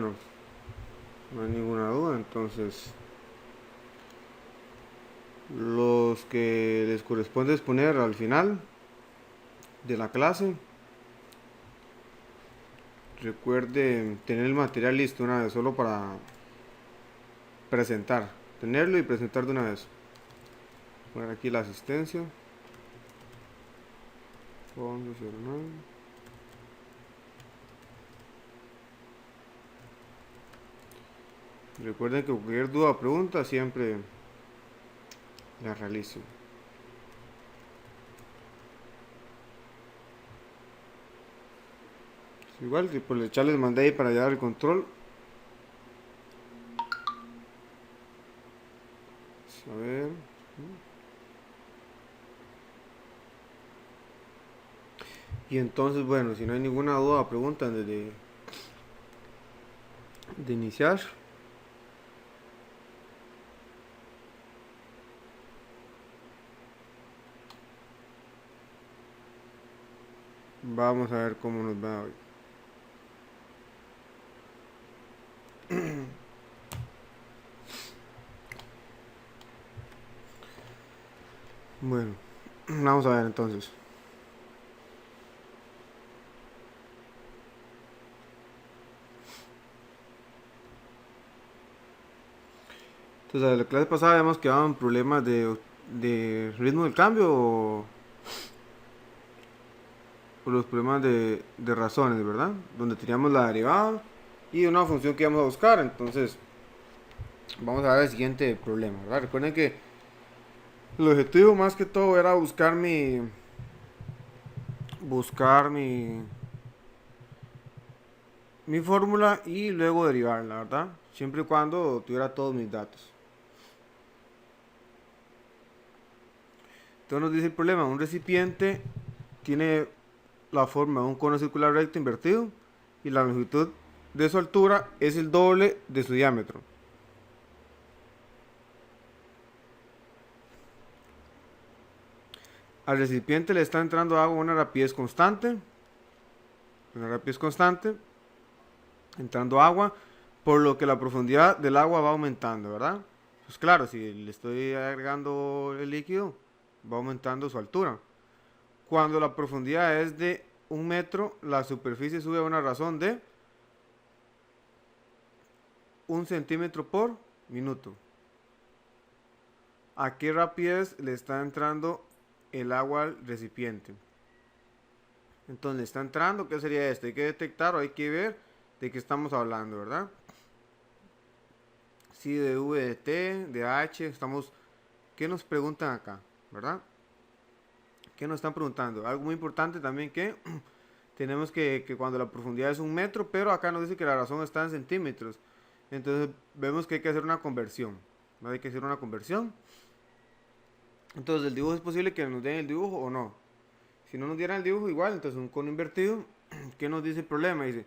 bueno, no hay ninguna duda. Entonces, los que les corresponde exponer al final de la clase, recuerde tener el material listo una vez, solo para presentar, tenerlo y presentar de una vez. Poner aquí la asistencia. 1109. Recuerden que cualquier duda o pregunta siempre la realizo. Igual, si por el chat les mandé ahí para llevar el control. A ver. Y entonces, bueno, si no hay ninguna duda o pregunta antes de iniciar. Vamos a ver cómo nos va hoy. Bueno, vamos a ver entonces. Entonces, a la clase pasada habíamos quedado en problemas de ritmo del cambio o los problemas de razones, ¿verdad? Donde teníamos la derivada y una función que íbamos a buscar. Entonces, vamos a ver el siguiente problema, ¿verdad? Recuerden que el objetivo más que todo era buscar mi fórmula y luego derivarla, ¿verdad? Siempre y cuando tuviera todos mis datos. Entonces nos dice el problema, un recipiente tiene la forma de un cono circular recto invertido y la longitud de su altura es el doble de su diámetro. Al recipiente le está entrando agua a una rapidez constante, entrando agua, por lo que la profundidad del agua va aumentando, ¿verdad? Pues claro, si le estoy agregando el líquido, va aumentando su altura. Cuando la profundidad es de 1 metro, la superficie sube a una razón de 1 centímetro por minuto. ¿A qué rapidez le está entrando el agua al recipiente? Entonces, ¿le está entrando? ¿Qué sería esto? Hay que detectar o hay que ver de qué estamos hablando, ¿verdad? Si de V, de T, de H, estamos... ¿Qué nos preguntan acá? ¿Verdad? ¿Qué nos están preguntando? Algo muy importante también que tenemos que cuando la profundidad es 1 metro, pero acá nos dice que la razón está en centímetros. Entonces vemos que hay que hacer una conversión. ¿No? Hay que hacer una conversión. Entonces el dibujo es posible que nos den el dibujo o no. Si no nos dieran el dibujo igual, entonces un cono invertido. ¿Qué nos dice el problema? Dice,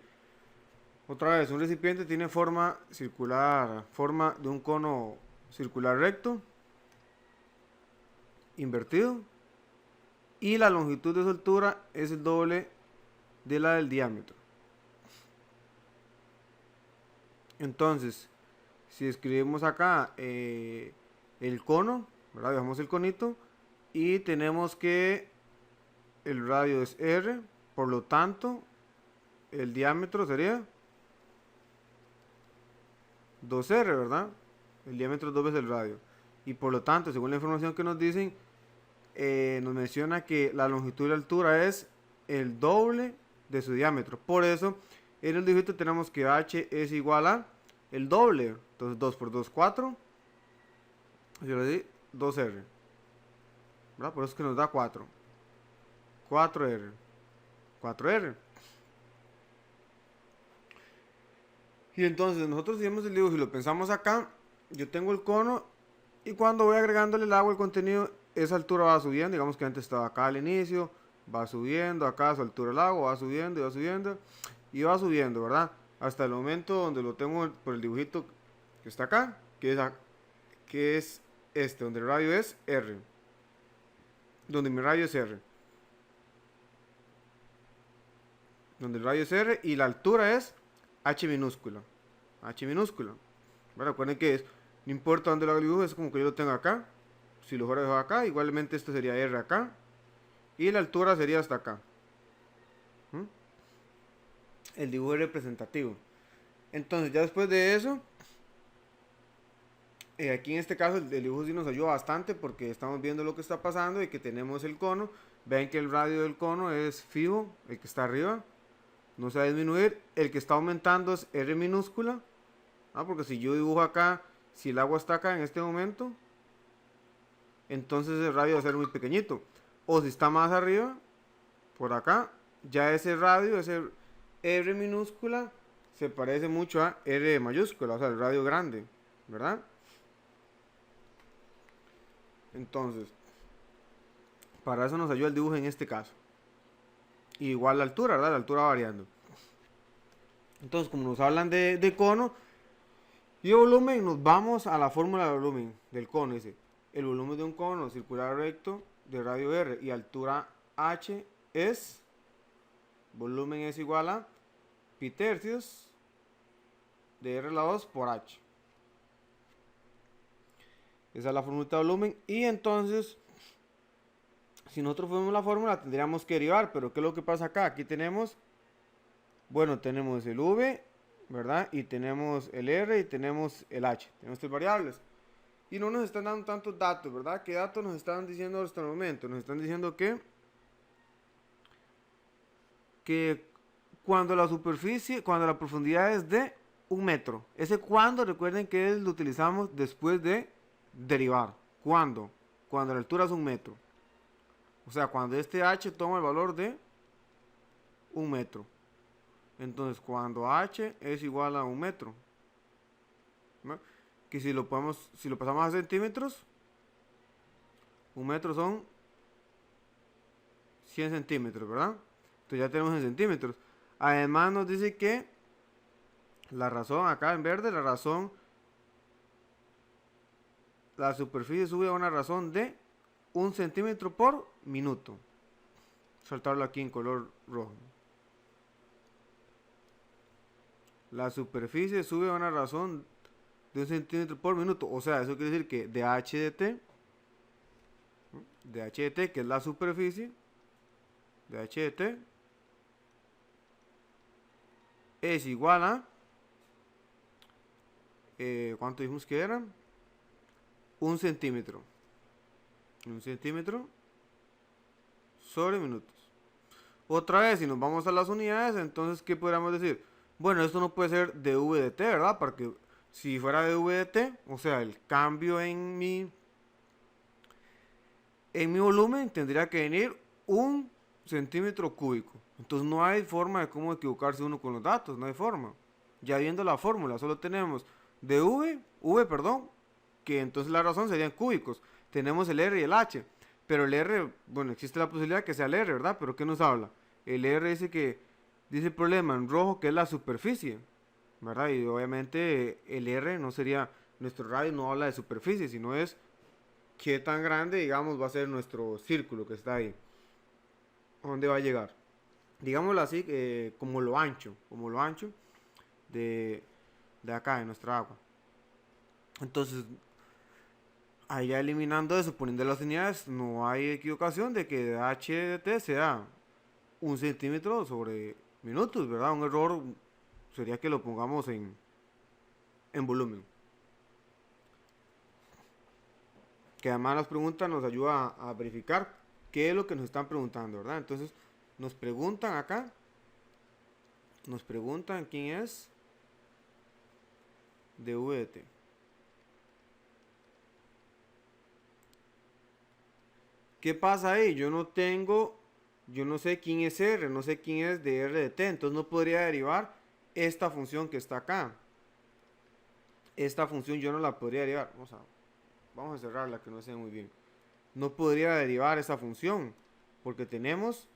otra vez, un recipiente tiene forma circular, forma de un cono circular recto, invertido, y la longitud de su altura es el doble de la del diámetro. Entonces, si escribimos acá el cono, ¿verdad? Dejamos el conito y tenemos que el radio es R, por lo tanto, el diámetro sería 2R, ¿verdad? El diámetro es 2 veces el radio. Y por lo tanto, según la información que nos dicen, nos menciona que la longitud y la altura es el doble de su diámetro. Por eso, en el dibujito tenemos que H es igual a el doble. Entonces 2 por 2, 4. Yo le di 2R. ¿Verdad? Por eso es que nos da 4. 4R. 4R. Y entonces nosotros hicimos el dibujo y lo pensamos acá. Yo tengo el cono y cuando voy agregándole el agua, el contenido, esa altura va subiendo. Digamos que antes estaba acá al inicio, va subiendo, acá a su altura el agua, va subiendo y va subiendo. Y va subiendo, ¿verdad? Hasta el momento donde lo tengo por el dibujito que está acá, que es este, donde el radio es R. Donde mi radio es R. Donde el radio es R y la altura es H minúscula. h minúscula. Bueno, recuerden que no importa dónde lo haga el dibujo, es como que yo lo tengo acá. Si lo fuera dejado acá, igualmente esto sería r acá. Y la altura sería hasta acá. ¿Mm? El dibujo es representativo. Entonces, ya después de eso, aquí en este caso el dibujo sí nos ayuda bastante porque estamos viendo lo que está pasando y que tenemos el cono. Ven que el radio del cono es fijo, el que está arriba, no se va a disminuir. El que está aumentando es R minúscula, porque si yo dibujo acá, si el agua está acá en este momento, entonces el radio va a ser muy pequeñito. O si está más arriba, por acá, ya ese radio, ese R minúscula, se parece mucho a R mayúscula, o sea, el radio grande, ¿verdad? Entonces, para eso nos ayuda el dibujo en este caso. Igual la altura, ¿verdad? La altura va variando. Entonces, como nos hablan de cono y de volumen, nos vamos a la fórmula de volumen del cono. Dice, el volumen de un cono circular recto de radio R y altura h es, volumen es igual a pi tercios de R a la 2 por h. Esa es la fórmula de volumen. Y entonces, si nosotros fuéramos la fórmula, tendríamos que derivar. Pero ¿qué es lo que pasa acá? Aquí tenemos, bueno, tenemos el V, ¿verdad? Y tenemos el R y tenemos el H. Tenemos tres variables. Y no nos están dando tantos datos, ¿verdad? ¿Qué datos nos están diciendo hasta el momento? Nos están diciendo que cuando la superficie, cuando la profundidad es de 1 metro. Ese cuando, recuerden que lo utilizamos después de derivar. ¿Cuándo? Cuando la altura es 1 metro. O sea, cuando este h toma el valor de 1 metro. Entonces, cuando h es igual a 1 metro. ¿No? Que si lo pasamos a centímetros, 1 metro son 100 centímetros, ¿verdad? Entonces ya tenemos en centímetros. Además nos dice que la razón, acá en verde, la superficie sube a una razón de 1 centímetro por minuto. Saltarlo aquí en color rojo. La superficie sube a una razón de 1 centímetro por minuto. O sea, eso quiere decir que de h de t, que es la superficie, de h de t, es igual a, ¿cuánto dijimos que era? 1 centímetro. 1 centímetro sobre minutos. Otra vez, si nos vamos a las unidades, entonces, ¿qué podríamos decir? Bueno, esto no puede ser de v de t, ¿verdad? Porque si fuera de v de t, o sea, el cambio en mi volumen tendría que venir 1 centímetro cúbico. Entonces no hay forma de cómo equivocarse uno con los datos, no hay forma. Ya viendo la fórmula, solo tenemos de perdón, que entonces la razón serían cúbicos. Tenemos el R y el H, pero el R, bueno, existe la posibilidad que sea el R, ¿verdad? Pero ¿qué nos habla? El R dice el problema en rojo que es la superficie, ¿verdad? Y obviamente el R no sería, nuestro radio no habla de superficie, sino es qué tan grande, digamos, va a ser nuestro círculo que está ahí. ¿A dónde va a llegar? Digámoslo así, como lo ancho de acá, de nuestra agua. Entonces, ahí ya eliminando eso, poniendo las unidades, no hay equivocación de que h de t sea 1 centímetro sobre minutos, ¿verdad? Un error sería que lo pongamos en volumen. Que además las preguntas nos ayuda a verificar qué es lo que nos están preguntando, ¿verdad? Entonces, nos preguntan acá, nos preguntan quién es de v de t. ¿Qué pasa ahí? Yo no sé quién es R, no sé quién es de R de t, entonces no podría derivar esta función que está acá. Esta función yo no la podría derivar. Vamos a cerrarla que no se ve muy bien. No podría derivar esa función porque tenemos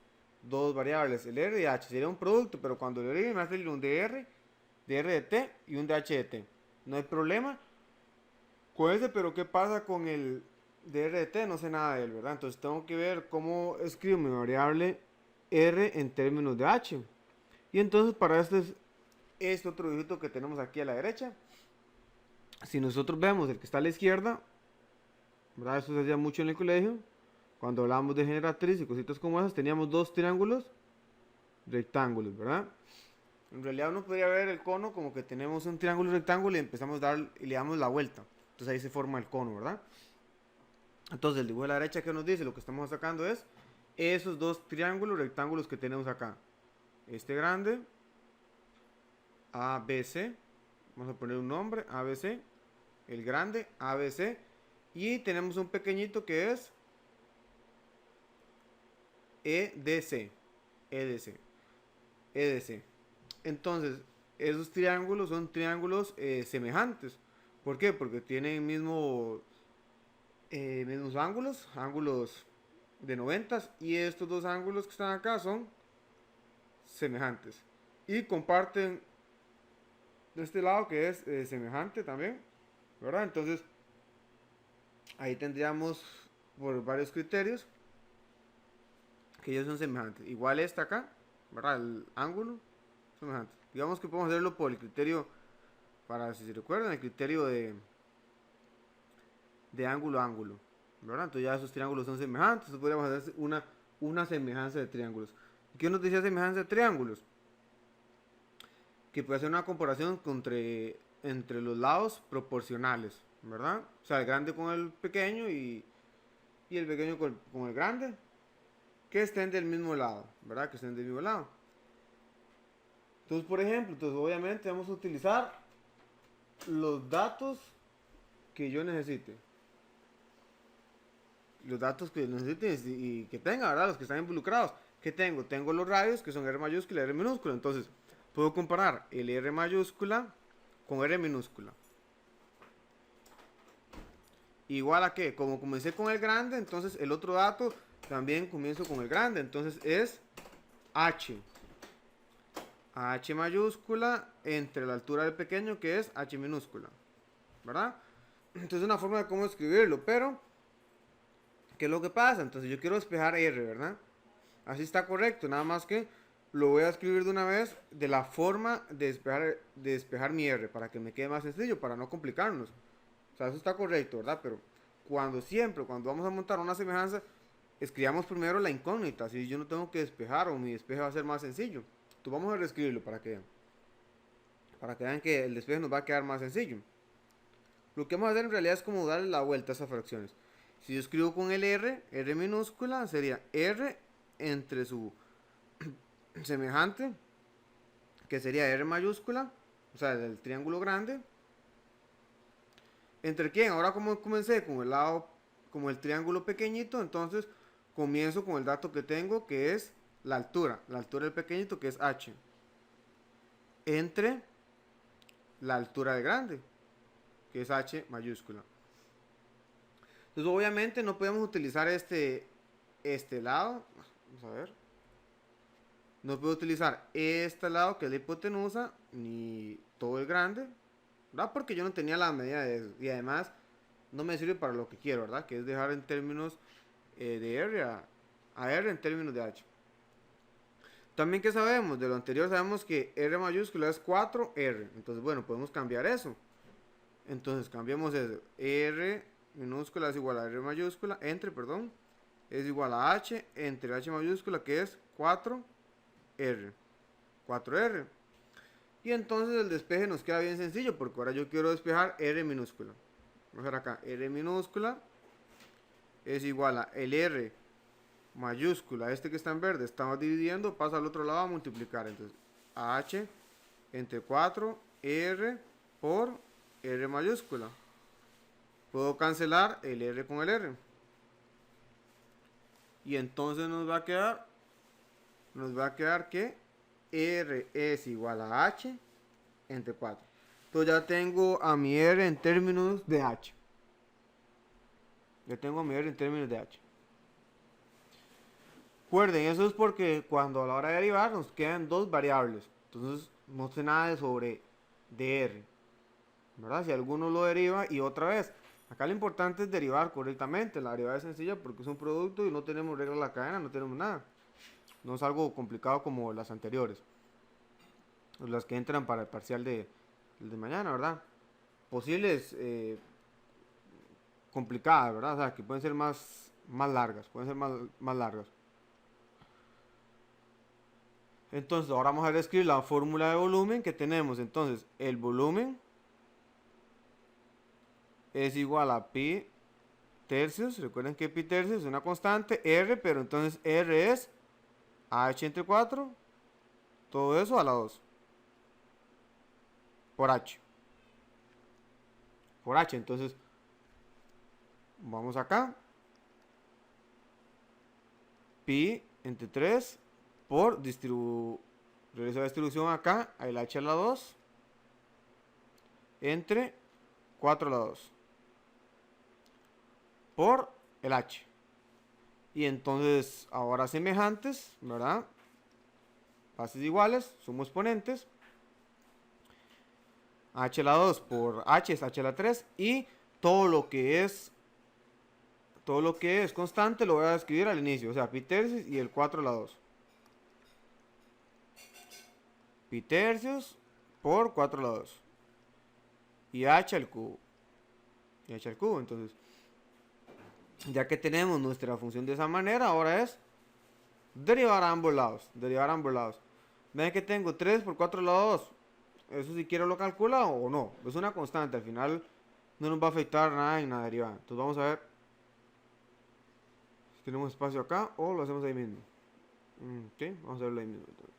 dos variables, el R y H. Sería un producto, pero cuando lo derive me va a salir un de R de t y un de H de t. No hay problema con ese, pero ¿qué pasa con el de R de t? No sé nada de él, ¿verdad? Entonces tengo que ver cómo escribo mi variable R en términos de H. Y entonces para este otro dibujito que tenemos aquí a la derecha. Si nosotros vemos el que está a la izquierda, ¿verdad? Eso se hacía mucho en el colegio. Cuando hablábamos de generatriz y cositas como esas, teníamos dos triángulos rectángulos, ¿verdad? En realidad uno podría ver el cono como que tenemos un triángulo rectángulo y empezamos a dar y le damos la vuelta. Entonces ahí se forma el cono, ¿verdad? Entonces el dibujo de la derecha que nos dice, lo que estamos sacando es esos dos triángulos rectángulos que tenemos acá. Este grande, ABC, vamos a poner un nombre, ABC, el grande, ABC, y tenemos un pequeñito que es EDC, EDC, EDC. Entonces, esos triángulos son triángulos semejantes. ¿Por qué? Porque tienen mismos ángulos, ángulos de 90, y estos dos ángulos que están acá son semejantes. Y comparten de este lado que es semejante también, ¿verdad? Entonces, ahí tendríamos por varios criterios que ellos son semejantes. Igual esta acá, ¿verdad? El ángulo semejante. Digamos que podemos hacerlo por el criterio, para si se recuerdan, el criterio de ángulo a ángulo, ¿verdad? Entonces ya esos triángulos son semejantes, entonces podríamos hacer una semejanza de triángulos. ¿Qué nos decía semejanza de triángulos? Que puede hacer una comparación entre los lados proporcionales, ¿verdad? O sea, el grande con el pequeño y el pequeño con el grande, que estén del mismo lado, ¿verdad? Que estén del mismo lado. Entonces, por ejemplo, entonces obviamente vamos a utilizar los datos que yo necesite. Los datos que necesite y que tenga, ¿verdad? Los que están involucrados. ¿Qué tengo? Tengo los radios que son R mayúscula y R minúscula. Entonces, puedo comparar el R mayúscula con R minúscula. Igual a que, como comencé con el grande, entonces el otro dato también comienzo con el grande. Entonces es H. H mayúscula entre la altura del pequeño, que es H minúscula, ¿verdad? Entonces es una forma de cómo escribirlo, pero ¿qué es lo que pasa? Entonces yo quiero despejar R, ¿verdad? Así está correcto, nada más que lo voy a escribir de una vez de la forma de despejar mi R, para que me quede más sencillo, para no complicarnos. O sea, eso está correcto, ¿verdad? Pero cuando vamos a montar una semejanza, escribamos primero la incógnita, así yo no tengo que despejar o mi despeje va a ser más sencillo. Entonces vamos a reescribirlo para que vean que el despeje nos va a quedar más sencillo. Lo que vamos a hacer en realidad es como darle la vuelta a esas fracciones. Si yo escribo con el R minúscula sería R entre su semejante, que sería R mayúscula, o sea, el triángulo grande. ¿Entre quién? Ahora como comencé con el lado, como el triángulo pequeñito, entonces comienzo con el dato que tengo, que es la altura del pequeñito, que es H, entre la altura del grande, que es H mayúscula. Entonces obviamente no podemos utilizar este lado, vamos a ver, no puedo utilizar este lado que es la hipotenusa, ni todo el grande, ¿verdad? Porque yo no tenía la medida de eso, y además no me sirve para lo que quiero, ¿verdad? Que es dejar en términos de R a R en términos de H. También que sabemos, de lo anterior sabemos que R mayúscula es 4R, entonces bueno, podemos cambiar eso. Entonces cambiamos eso, R minúscula es igual a R mayúscula, es igual a H entre H mayúscula, que es 4R. Y entonces el despeje nos queda bien sencillo, porque ahora yo quiero despejar R minúscula. Vamos a ver acá, R minúscula es igual a el R mayúscula, este que está en verde, estamos dividiendo, pasa al otro lado a multiplicar. Entonces, H entre 4R por R mayúscula. Puedo cancelar el R con el R. Y entonces nos va a quedar que R es igual a H entre 4. Entonces ya tengo a mi R en términos de H. Ya tengo a mi R en términos de H. Recuerden, eso es porque cuando a la hora de derivar nos quedan dos variables. Entonces no sé nada de sobre dr, ¿verdad? Si alguno lo deriva y otra vez. Acá lo importante es derivar correctamente. La derivada es sencilla porque es un producto y no tenemos regla de la cadena, no tenemos nada. No es algo complicado como las anteriores. las que entran para el parcial de mañana, ¿verdad? Posibles complicadas, ¿verdad? O sea, que pueden ser más largas, pueden ser más largas. Entonces, ahora vamos a escribir la fórmula de volumen que tenemos. Entonces, el volumen es igual a pi tercios. Recuerden que pi tercios es una constante, R, pero entonces R es AH entre 4, todo eso a la 2, por H. Por H, entonces, vamos acá. Pi entre 3 por realizo la distribución acá, el H a la 2, entre 4 a la 2, por el H. Y entonces, ahora semejantes, ¿verdad? Bases iguales, sumo exponentes. H a la 2 por H es H a la 3. Y todo lo que es constante lo voy a escribir al inicio. O sea, pi tercios y el 4 a la 2. Pi tercios por 4 a la 2. Y H al cubo. Y H al cubo. Entonces, ya que tenemos nuestra función de esa manera, ahora es derivar a ambos lados. Derivar a ambos lados. Ven que tengo 3 por 4 a la 2. Eso si quiero lo calcula o no. Es una constante. Al final no nos va a afectar nada en la derivada. Entonces vamos a ver si tenemos espacio acá o lo hacemos ahí mismo. Ok, vamos a verlo ahí mismo entonces.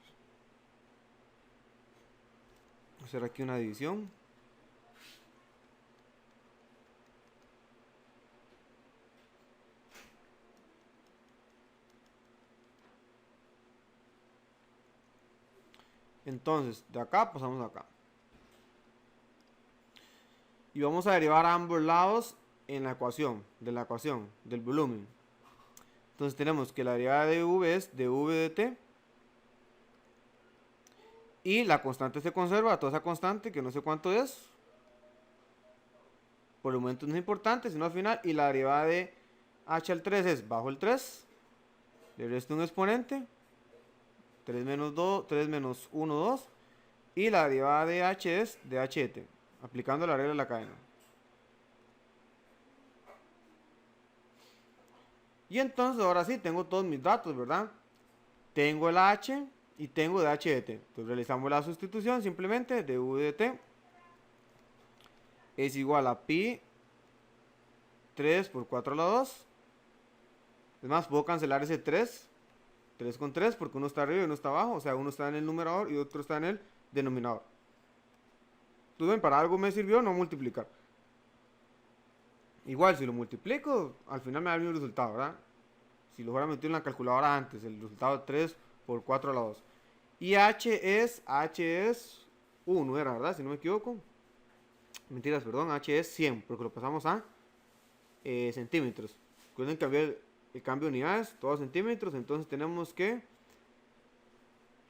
Vamos a hacer aquí una división. Entonces, de acá pasamos acá. Y vamos a derivar a ambos lados en la ecuación, del volumen. Entonces tenemos que la derivada de v es dv de t. Y la constante se conserva, toda esa constante que no sé cuánto es. Por el momento no es importante, sino al final. Y la derivada de h al 3 es bajo el 3. Le resto un exponente. 3 menos 2, 3 menos 1, 2. Y la derivada de h es de h de t, aplicando la regla de la cadena. Y entonces ahora sí tengo todos mis datos, ¿verdad? Tengo el h y tengo de h de t. Entonces realizamos la sustitución simplemente de v de t es igual a pi 3 por 4 a la 2. Es más, puedo cancelar ese 3. 3 con 3 porque uno está arriba y uno está abajo. O sea, uno está en el numerador y otro está en el denominador. Entonces, ven, para algo me sirvió no multiplicar. Igual, si lo multiplico, al final me da el mismo resultado, ¿verdad? Si lo hubiera metido en la calculadora antes, el resultado es 3 por 4 a la 2. Y H es 1, era, ¿verdad? Si no me equivoco. Mentiras, perdón, H es 100, porque lo pasamos a centímetros. Recuerden que había el cambio de unidades, todos centímetros, entonces tenemos que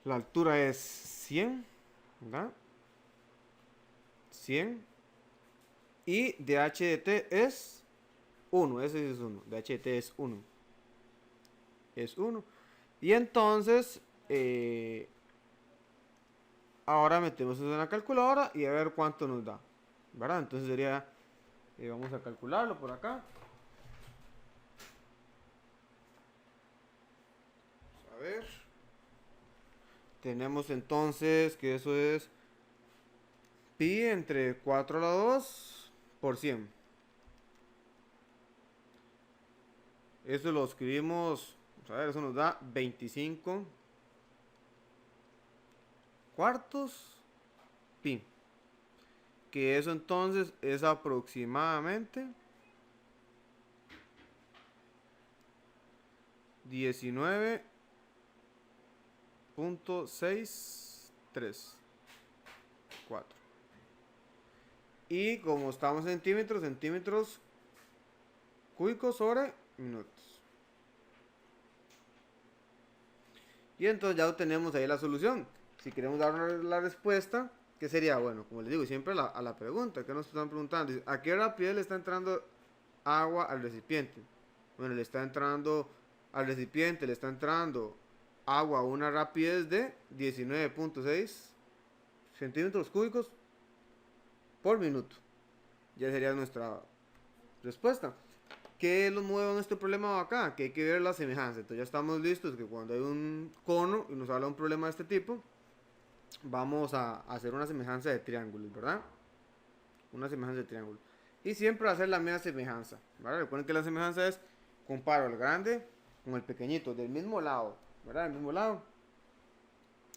la altura es 100, ¿verdad? 100. Y de h de t es 1, ese es 1, de h de t es 1. Es 1. Y entonces, ahora metemos eso en la calculadora y a ver cuánto nos da, ¿verdad? Entonces sería, vamos a calcularlo por acá. A ver. Tenemos entonces que eso es pi entre 4 a la 2 por 100. Eso lo escribimos, a ver, eso nos da 25 cuartos pi. Que eso entonces es aproximadamente 19.634. Y como estamos en centímetros cúbicos sobre minutos. Y entonces ya obtenemos ahí la solución. Si queremos dar la respuesta, ¿qué sería? Bueno, como les digo, siempre a la pregunta que nos están preguntando. ¿A qué rapidez le está entrando agua al recipiente? Bueno, le está entrando al recipiente, le está entrando agua a una rapidez de 19.6 centímetros cúbicos por minuto. Ya sería nuestra respuesta. ¿Qué nos mueve en este problema acá? Que hay que ver la semejanza. Entonces ya estamos listos que cuando hay un cono y nos habla un problema de este tipo, vamos a hacer una semejanza de triángulos, ¿verdad? Una semejanza de triángulos. Y siempre hacer la misma semejanza, ¿verdad? Recuerden que la semejanza es comparo el grande con el pequeñito, del mismo lado, ¿verdad? Del mismo lado.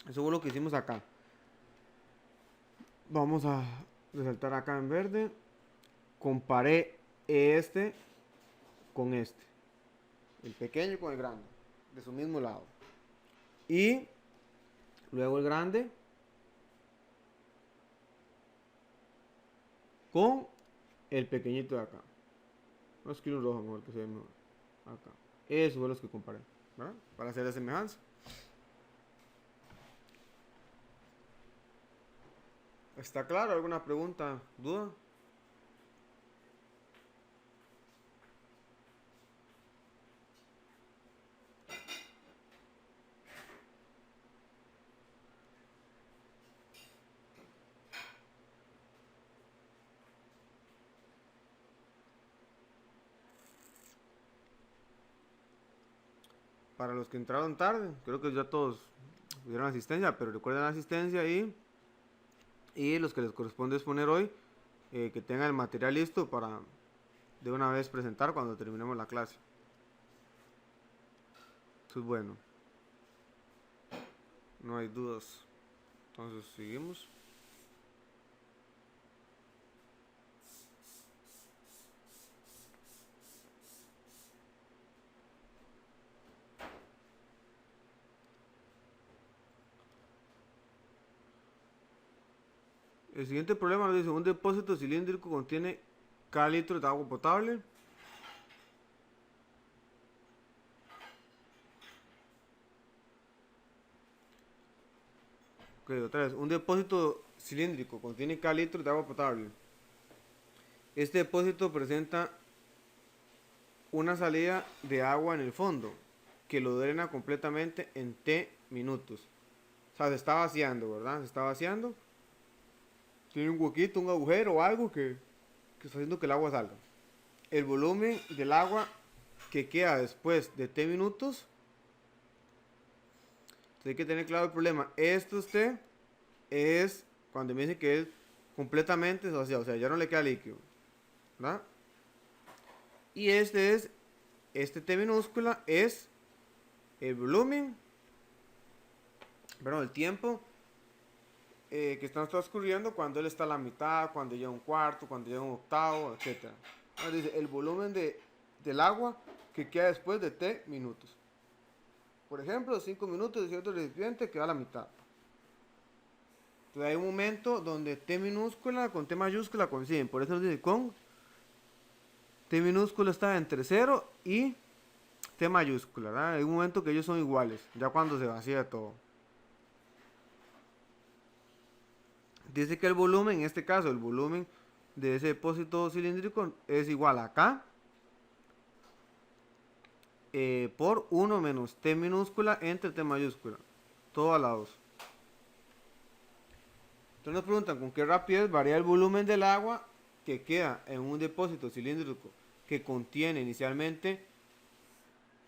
Eso fue lo que hicimos acá. Vamos a resaltar acá en verde. Comparé este con este. El pequeño con el grande. De su mismo lado. Y luego el grande con el pequeñito de acá. Vamos a escribir un rojo mejor que se ve mejor. Acá. Esos fueron los que comparé, ¿verdad? Para hacer la semejanza. ¿Está claro? ¿Alguna pregunta? ¿Duda? Para los que entraron tarde, creo que ya todos dieron asistencia, pero recuerden la asistencia y los que les corresponde exponer hoy, que tengan el material listo para de una vez presentar cuando terminemos la clase. Eso es bueno. No hay dudas. Entonces seguimos. El siguiente problema nos dice, un depósito cilíndrico contiene cada litro de agua potable. Ok, otra vez, un depósito cilíndrico contiene cada litro de agua potable. Este depósito presenta una salida de agua en el fondo que lo drena completamente en T minutos. O sea, se está vaciando, ¿verdad? Se está vaciando. Tiene un huequito, un agujero o algo que está haciendo que el agua salga. El volumen del agua que queda después de T minutos. Entonces hay que tener claro el problema. Esto T es cuando me dice que es completamente vaciado, o sea, ya no le queda líquido, ¿verdad? Y este T minúscula es el volumen, perdón, el tiempo que está transcurriendo cuando él está a la mitad, cuando llega un cuarto, cuando llega un octavo, etc. Entonces dice el volumen del agua que queda después de T minutos. Por ejemplo, 5 minutos de cierto recipiente queda a la mitad. Entonces hay un momento donde T minúscula con T mayúscula coinciden. Por eso nos dice con T minúscula está entre 0 y T mayúscula, ¿verdad? Hay un momento que ellos son iguales, ya cuando se vacía todo. Dice que el volumen, en este caso, el volumen de ese depósito cilíndrico es igual a acá por 1 menos T minúscula entre T mayúscula, todo a la 2. Entonces nos preguntan con qué rapidez varía el volumen del agua que queda en un depósito cilíndrico que contiene inicialmente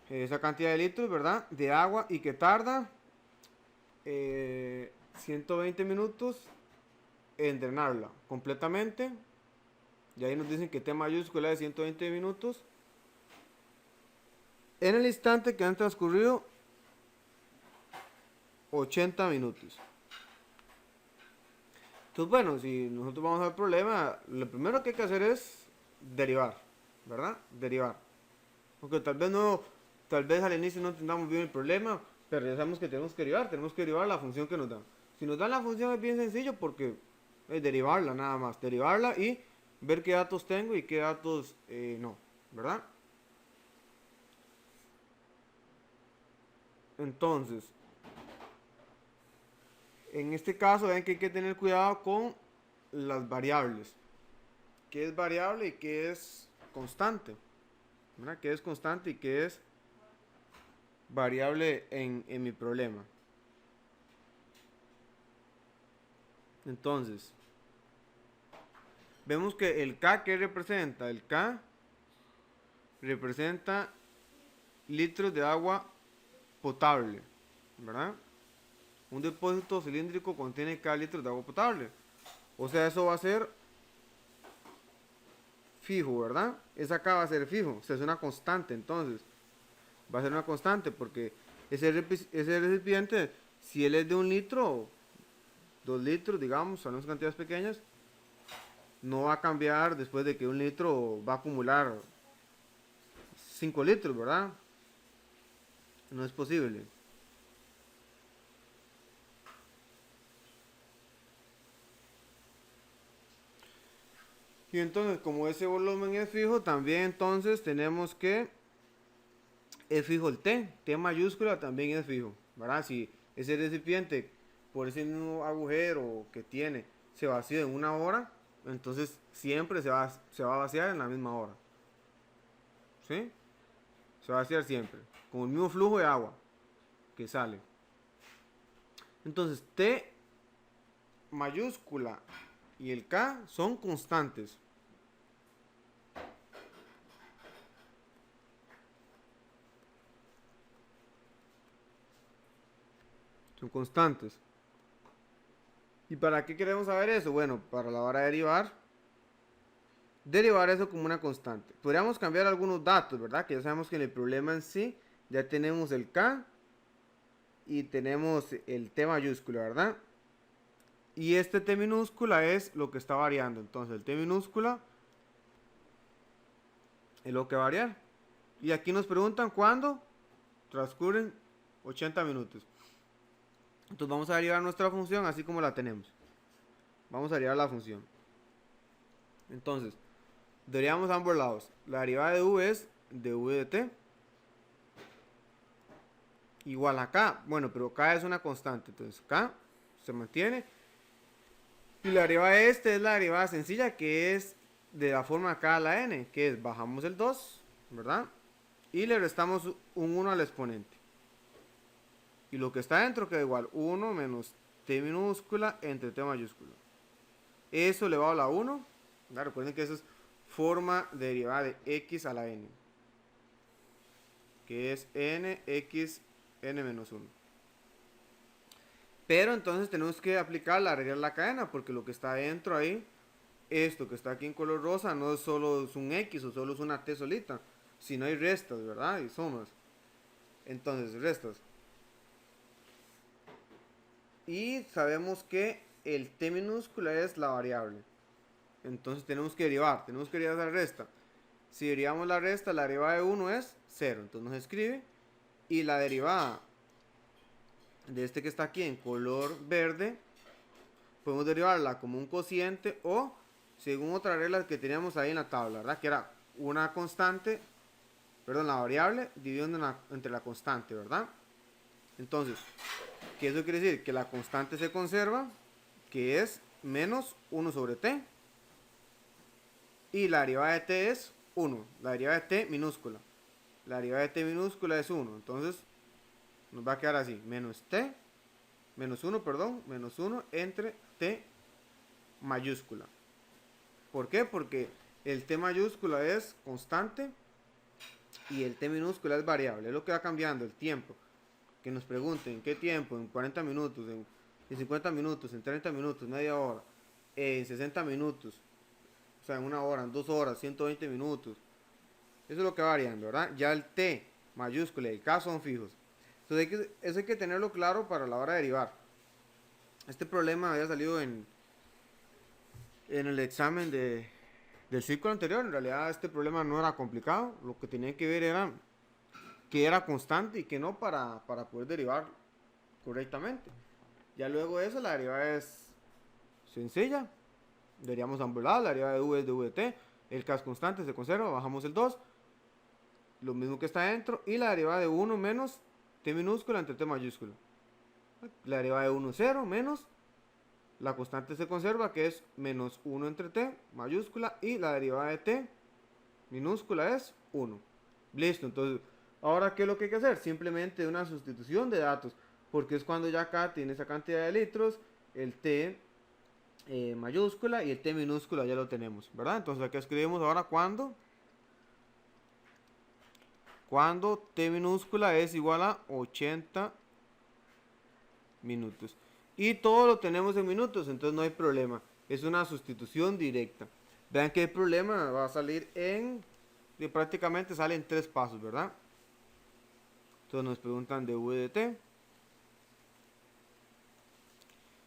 esa cantidad de litros, ¿verdad? De agua y que tarda 120 minutos en drenarla completamente. Y ahí nos dicen que T mayúscula es 120 minutos. En el instante que han transcurrido 80 minutos. Entonces, bueno, si nosotros vamos al problema, lo primero que hay que hacer es derivar, ¿verdad? Derivar. Porque tal vez al inicio no entendamos bien el problema, pero ya sabemos que tenemos que derivar la función que nos dan. Si nos dan la función es bien sencillo porque es derivarla nada más, derivarla y ver qué datos tengo y qué datos no, ¿verdad? Entonces, en este caso ven que hay que tener cuidado con las variables. ¿Qué es variable y qué es constante? ¿Verdad? ¿Qué es constante y qué es variable en mi problema? Entonces, vemos que el K, ¿qué representa? El K representa litros de agua potable, ¿verdad? Un depósito cilíndrico contiene K litros de agua potable. O sea, eso va a ser fijo, ¿verdad? Esa K va a ser fijo, o sea, es una constante, entonces. Va a ser una constante porque ese recipiente, si él es de 1 litro, 2 litros, digamos, son unas cantidades pequeñas, no va a cambiar después de que 1 litro va a acumular 5 litros, ¿verdad? No es posible. Y entonces, como ese volumen es fijo, también entonces tenemos que es fijo el T mayúscula también es fijo, ¿verdad? Si ese recipiente, por ese mismo agujero que tiene, se vacía en 1 hora, entonces siempre se va a vaciar en la misma hora. ¿Sí? Se va a vaciar siempre, con el mismo flujo de agua que sale. Entonces, T mayúscula y el K son constantes. Son constantes. ¿Y para qué queremos saber eso? Bueno, para la hora de derivar eso como una constante. Podríamos cambiar algunos datos, ¿verdad? Que ya sabemos que en el problema en sí ya tenemos el K y tenemos el T mayúscula, ¿verdad? Y este T minúscula es lo que está variando. Entonces el T minúscula es lo que va a variar. Y aquí nos preguntan cuándo transcurren 80 minutos. Entonces vamos a derivar nuestra función así como la tenemos. Vamos a derivar la función. Entonces, derivamos ambos lados. La derivada de v es de v de t igual a k. Bueno, pero k es una constante. Entonces k se mantiene. Y la derivada de este es la derivada sencilla, que es de la forma k a la n, que es bajamos el 2, ¿verdad? Y le restamos un 1 al exponente. Y lo que está dentro queda igual 1 menos t minúscula entre t mayúscula. Eso elevado a la 1. Recuerden que eso es forma de derivada de x a la n, que es nx n menos 1. Pero entonces tenemos que aplicar la regla de la cadena, porque lo que está dentro ahí, esto que está aquí en color rosa, no es solo es un x o solo es una t solita, sino hay restas, ¿verdad? Y sumas. Entonces, restas. Y sabemos que el t minúscula es la variable. Entonces tenemos que derivar la resta. Si derivamos la resta, la derivada de 1 es 0. Entonces nos escribe. Y la derivada de este que está aquí en color verde, podemos derivarla como un cociente o según otra regla que teníamos ahí en la tabla, ¿verdad? Que era una constante, perdón, la variable dividiendo entre la constante, ¿verdad? Entonces, ¿qué eso quiere decir? Que la constante se conserva, que es menos 1 sobre t. Y la derivada de t es 1. La derivada de t minúscula. La derivada de t minúscula es 1. Entonces, nos va a quedar así. Menos t, menos 1, perdón, menos 1 entre t mayúscula. ¿Por qué? Porque el t mayúscula es constante y el t minúscula es variable. Es lo que va cambiando el tiempo. Que nos pregunten, ¿qué tiempo? En 40 minutos, en 50 minutos, en 30 minutos, media hora, en 60 minutos. O sea, en 1 hora, en 2 horas, 120 minutos. Eso es lo que va variando, ¿verdad? Ya el T mayúscula y el K son fijos. Entonces eso hay que tenerlo claro para la hora de derivar. Este problema había salido en el examen del ciclo anterior. En realidad este problema no era complicado. Lo que tenía que ver era que era constante y que no para poder derivar correctamente. Ya luego de eso la derivada es sencilla. Derivamos ambos lados, la derivada de v es de v de t, el k es constante, se conserva, bajamos el 2, lo mismo que está dentro, y la derivada de 1 menos t minúscula entre t mayúscula. La derivada de 1 es 0 menos, la constante se conserva, que es menos 1 entre t mayúscula, y la derivada de t minúscula es 1. Listo, entonces, ahora ¿qué es lo que hay que hacer? Simplemente una sustitución de datos, porque es cuando ya acá tiene esa cantidad de litros, el t mayúscula y el T minúscula ya lo tenemos, ¿verdad? Entonces aquí escribimos ahora cuando T minúscula es igual a 80 minutos. Y todo lo tenemos en minutos, entonces no hay problema. Es una sustitución directa. Vean que el problema va a salir prácticamente sale en 3 pasos, ¿verdad? Entonces nos preguntan de V de T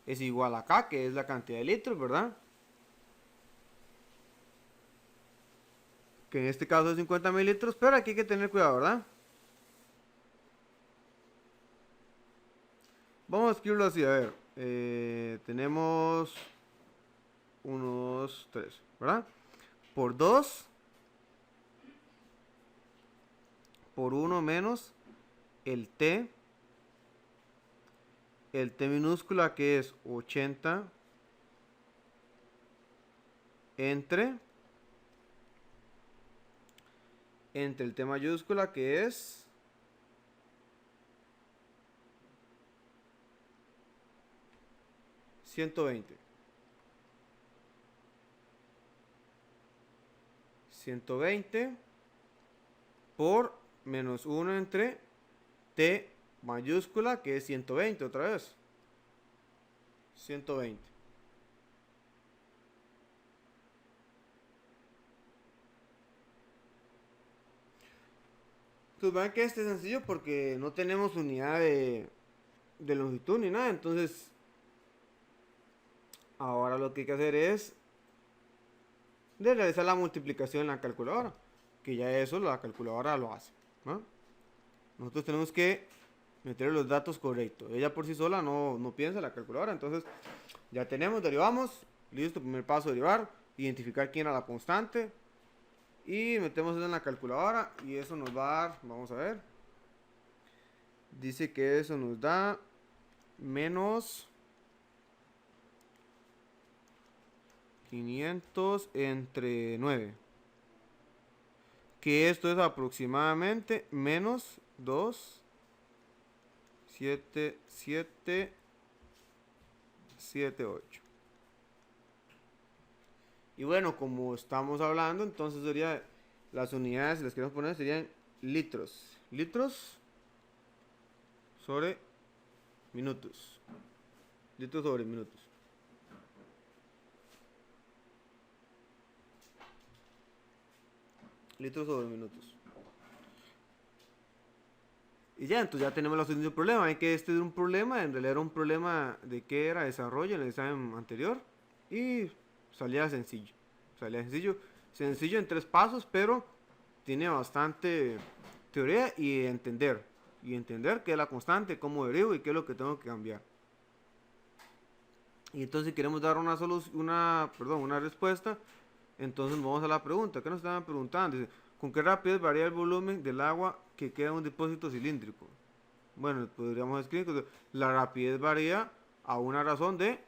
es igual a K, que es la cantidad de litros, ¿verdad? Que en este caso es 50 mililitros, pero aquí hay que tener cuidado, ¿verdad? Vamos a escribirlo así, a ver. Tenemos unos 3, ¿verdad? Por 2, por 1 menos el T minúscula que es 80 entre el T mayúscula que es 120. 120 por menos 1 entre T mayúscula que es 120 otra vez. 120. Entonces vean que este es sencillo porque no tenemos unidad de longitud ni nada. Entonces ahora lo que hay que hacer es de realizar la multiplicación en la calculadora. Que ya eso la calculadora lo hace, ¿no? Nosotros tenemos que meter los datos correctos. Ella por sí sola no piensa la calculadora. Entonces ya tenemos, derivamos. Listo, primer paso, derivar. Identificar quién era la constante. Y metemos eso en la calculadora. Y eso nos va a dar, vamos a ver. Dice que eso nos da menos 500 entre 9. Que esto es aproximadamente menos 2, 7, 7, 7, 8. Y bueno, como estamos hablando, entonces sería las unidades, las que queremos poner serían litros. Litros sobre minutos. Litros sobre minutos. Litros sobre minutos. Y ya, entonces ya tenemos la solución del problema. Hay que este es un problema, en realidad era un problema de qué era desarrollo en el examen anterior. Y salía sencillo. Salía sencillo. Sencillo en 3 pasos, pero tiene bastante teoría y entender. Y entender qué es la constante, cómo derivo y qué es lo que tengo que cambiar. Y entonces si queremos dar una solución, una respuesta, entonces vamos a la pregunta. ¿Qué nos estaban preguntando? Dice, ¿con qué rapidez varía el volumen del agua que queda en un depósito cilíndrico? Bueno, podríamos escribir que la rapidez varía a una razón de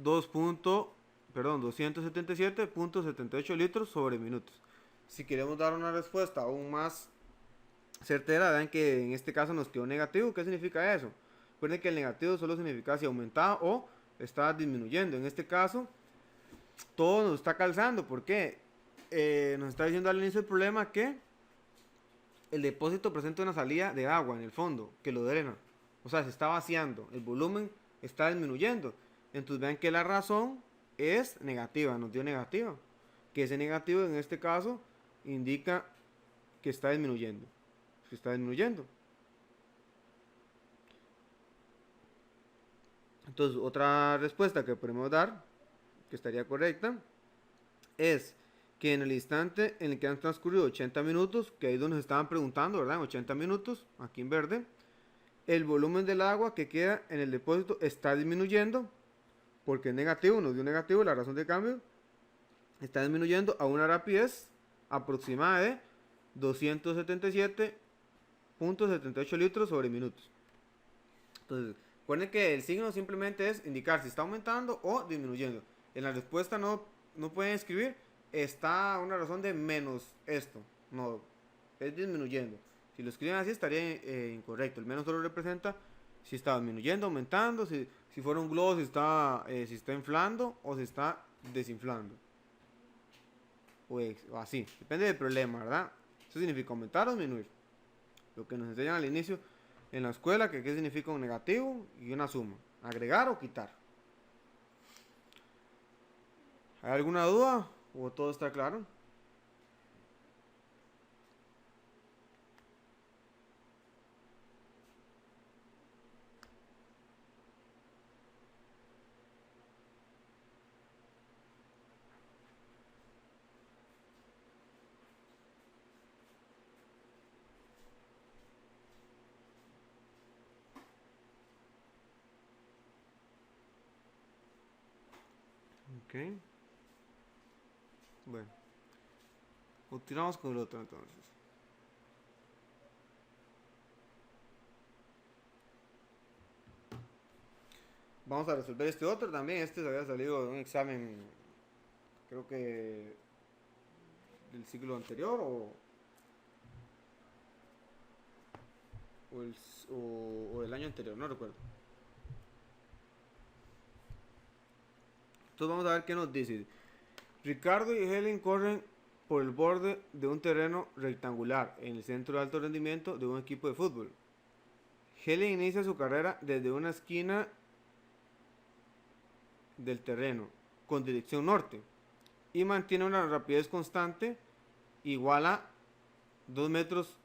277.78 litros sobre minutos. Si queremos dar una respuesta aún más certera, vean que en este caso nos quedó negativo. ¿Qué significa eso? Recuerden que el negativo solo significa si aumentaba o está disminuyendo. En este caso, todo nos está calzando. ¿Por qué? Nos está diciendo al inicio del problema que el depósito presenta una salida de agua en el fondo que lo drena. O sea, se está vaciando. El volumen está disminuyendo. Entonces vean que la razón es negativa. Nos dio negativa. Que ese negativo en este caso indica que está disminuyendo. Que está disminuyendo. Entonces otra respuesta que podemos dar, que estaría correcta, es que en el instante en el que han transcurrido 80 minutos, que ahí es donde nos estaban preguntando, ¿verdad? En 80 minutos, aquí en verde, el volumen del agua que queda en el depósito está disminuyendo, porque es negativo, nos dio negativo, la razón de cambio, está disminuyendo a una rapidez aproximada de 277.78 litros sobre minutos. Entonces, recuerden que el signo simplemente es indicar si está aumentando o disminuyendo. En la respuesta no pueden escribir está una razón de menos esto. No, es disminuyendo. Si lo escriben así estaría incorrecto. El menos solo representa si está disminuyendo, aumentando, si fuera un globo, si está inflando o si está desinflando. O así, depende del problema, ¿verdad? Eso significa aumentar o disminuir. Lo que nos enseñan al inicio en la escuela, que qué significa un negativo y una suma. Agregar o quitar. ¿Hay alguna duda? ¿O todo está claro? Ok. Bueno, continuamos con el otro entonces. Vamos a resolver este otro también. Este se había salido de un examen, creo que del siglo anterior o, el, o el año anterior, no recuerdo. Entonces vamos a ver qué nos dice. Ricardo y Helen corren por el borde de un terreno rectangular en el centro de alto rendimiento de un equipo de fútbol. Helen inicia su carrera desde una esquina del terreno con dirección norte y mantiene una rapidez constante igual a 2 metros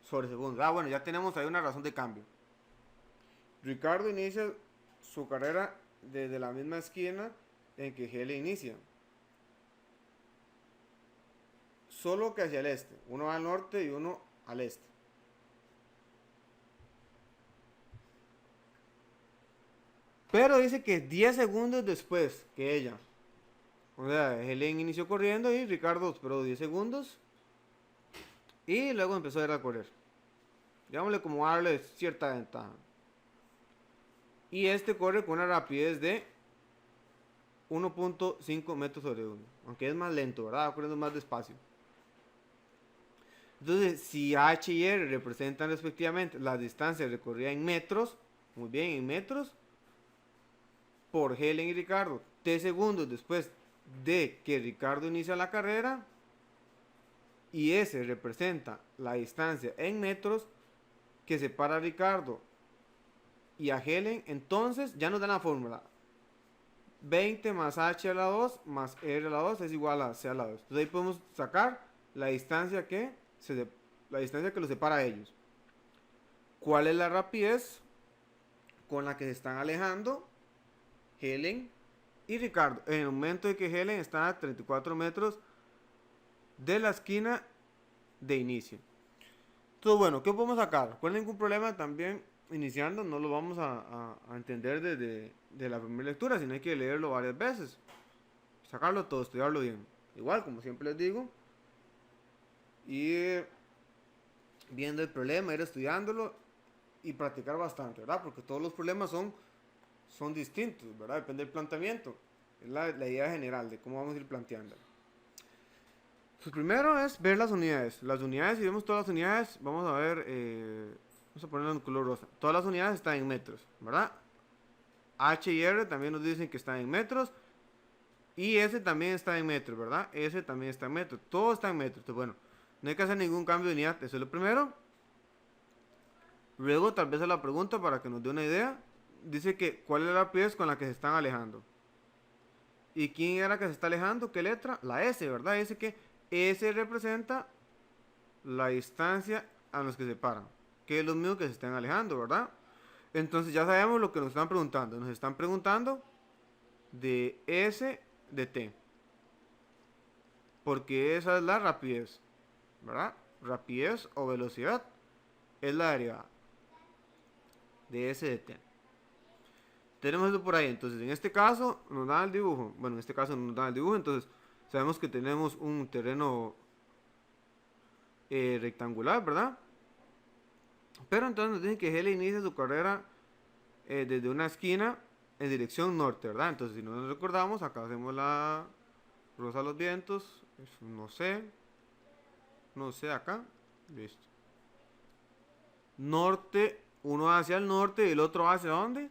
sobre segundo. Bueno, ya tenemos ahí una razón de cambio. Ricardo inicia su carrera desde la misma esquina en que Helen inicia, solo que hacia el este. Uno va al norte y uno al este. Pero dice que 10 segundos después que ella. O sea, Helen inició corriendo y Ricardo esperó 10 segundos. Y luego empezó a ir a correr. Digámosle como darle cierta ventaja. Y este corre con una rapidez de 1.5 metros sobre 1. Aunque es más lento, ¿verdad? Va corriendo más despacio. Entonces, si H y R representan respectivamente las distancias recorridas en metros, muy bien, en metros, por Helen y Ricardo, T segundos después de que Ricardo inicia la carrera, y S representa la distancia en metros que separa a Ricardo y a Helen, entonces ya nos dan la fórmula. 20 más H a la 2 más R a la 2 es igual a C a la 2. Entonces ahí podemos sacar la distancia que los separa a ellos. ¿Cuál es la rapidez con la que se están alejando Helen y Ricardo? En el momento de que Helen está a 34 metros de la esquina de inicio. Entonces, bueno, ¿qué podemos sacar? No hay ningún problema también iniciando, no lo vamos a entender desde la primera lectura, sino hay que leerlo varias veces, sacarlo todo, estudiarlo bien. Igual, como siempre les digo, ir viendo el problema, ir estudiándolo y practicar bastante, ¿verdad? Porque todos los problemas son distintos, ¿verdad? Depende del planteamiento. Es la idea general de cómo vamos a ir planteando. Pues primero es ver las unidades. Las unidades, si vemos todas las unidades, vamos a ver, vamos a ponerlo en color rosa. Todas las unidades están en metros, ¿verdad? H y R también nos dicen que están en metros. Y S también está en metros, ¿verdad? S también está en metros. Todo está en metros. Entonces, bueno, no hay que hacer ningún cambio de unidad. Eso es lo primero. Luego, tal vez a la pregunta para que nos dé una idea. Dice que cuál es la rapidez con la que se están alejando. ¿Y quién era que se está alejando? ¿Qué letra? La S, ¿verdad? Dice que S representa la distancia a los que se separan, que es lo mismo que se están alejando, ¿verdad? Entonces ya sabemos lo que nos están preguntando. Nos están preguntando de S de T, porque esa es la rapidez, ¿verdad? Rapidez o velocidad es la derivada de S de T. Tenemos eso por ahí. Entonces en este caso nos dan el dibujo. Bueno, en este caso nos dan el dibujo. Entonces sabemos que tenemos un terreno rectangular, ¿verdad? Pero entonces nos dicen que Helen inicia su carrera desde una esquina en dirección norte, ¿verdad? Entonces si no nos recordamos, acá hacemos la rosa a los vientos, no sé acá, listo. Norte uno hacia el norte y el otro hacia ¿dónde?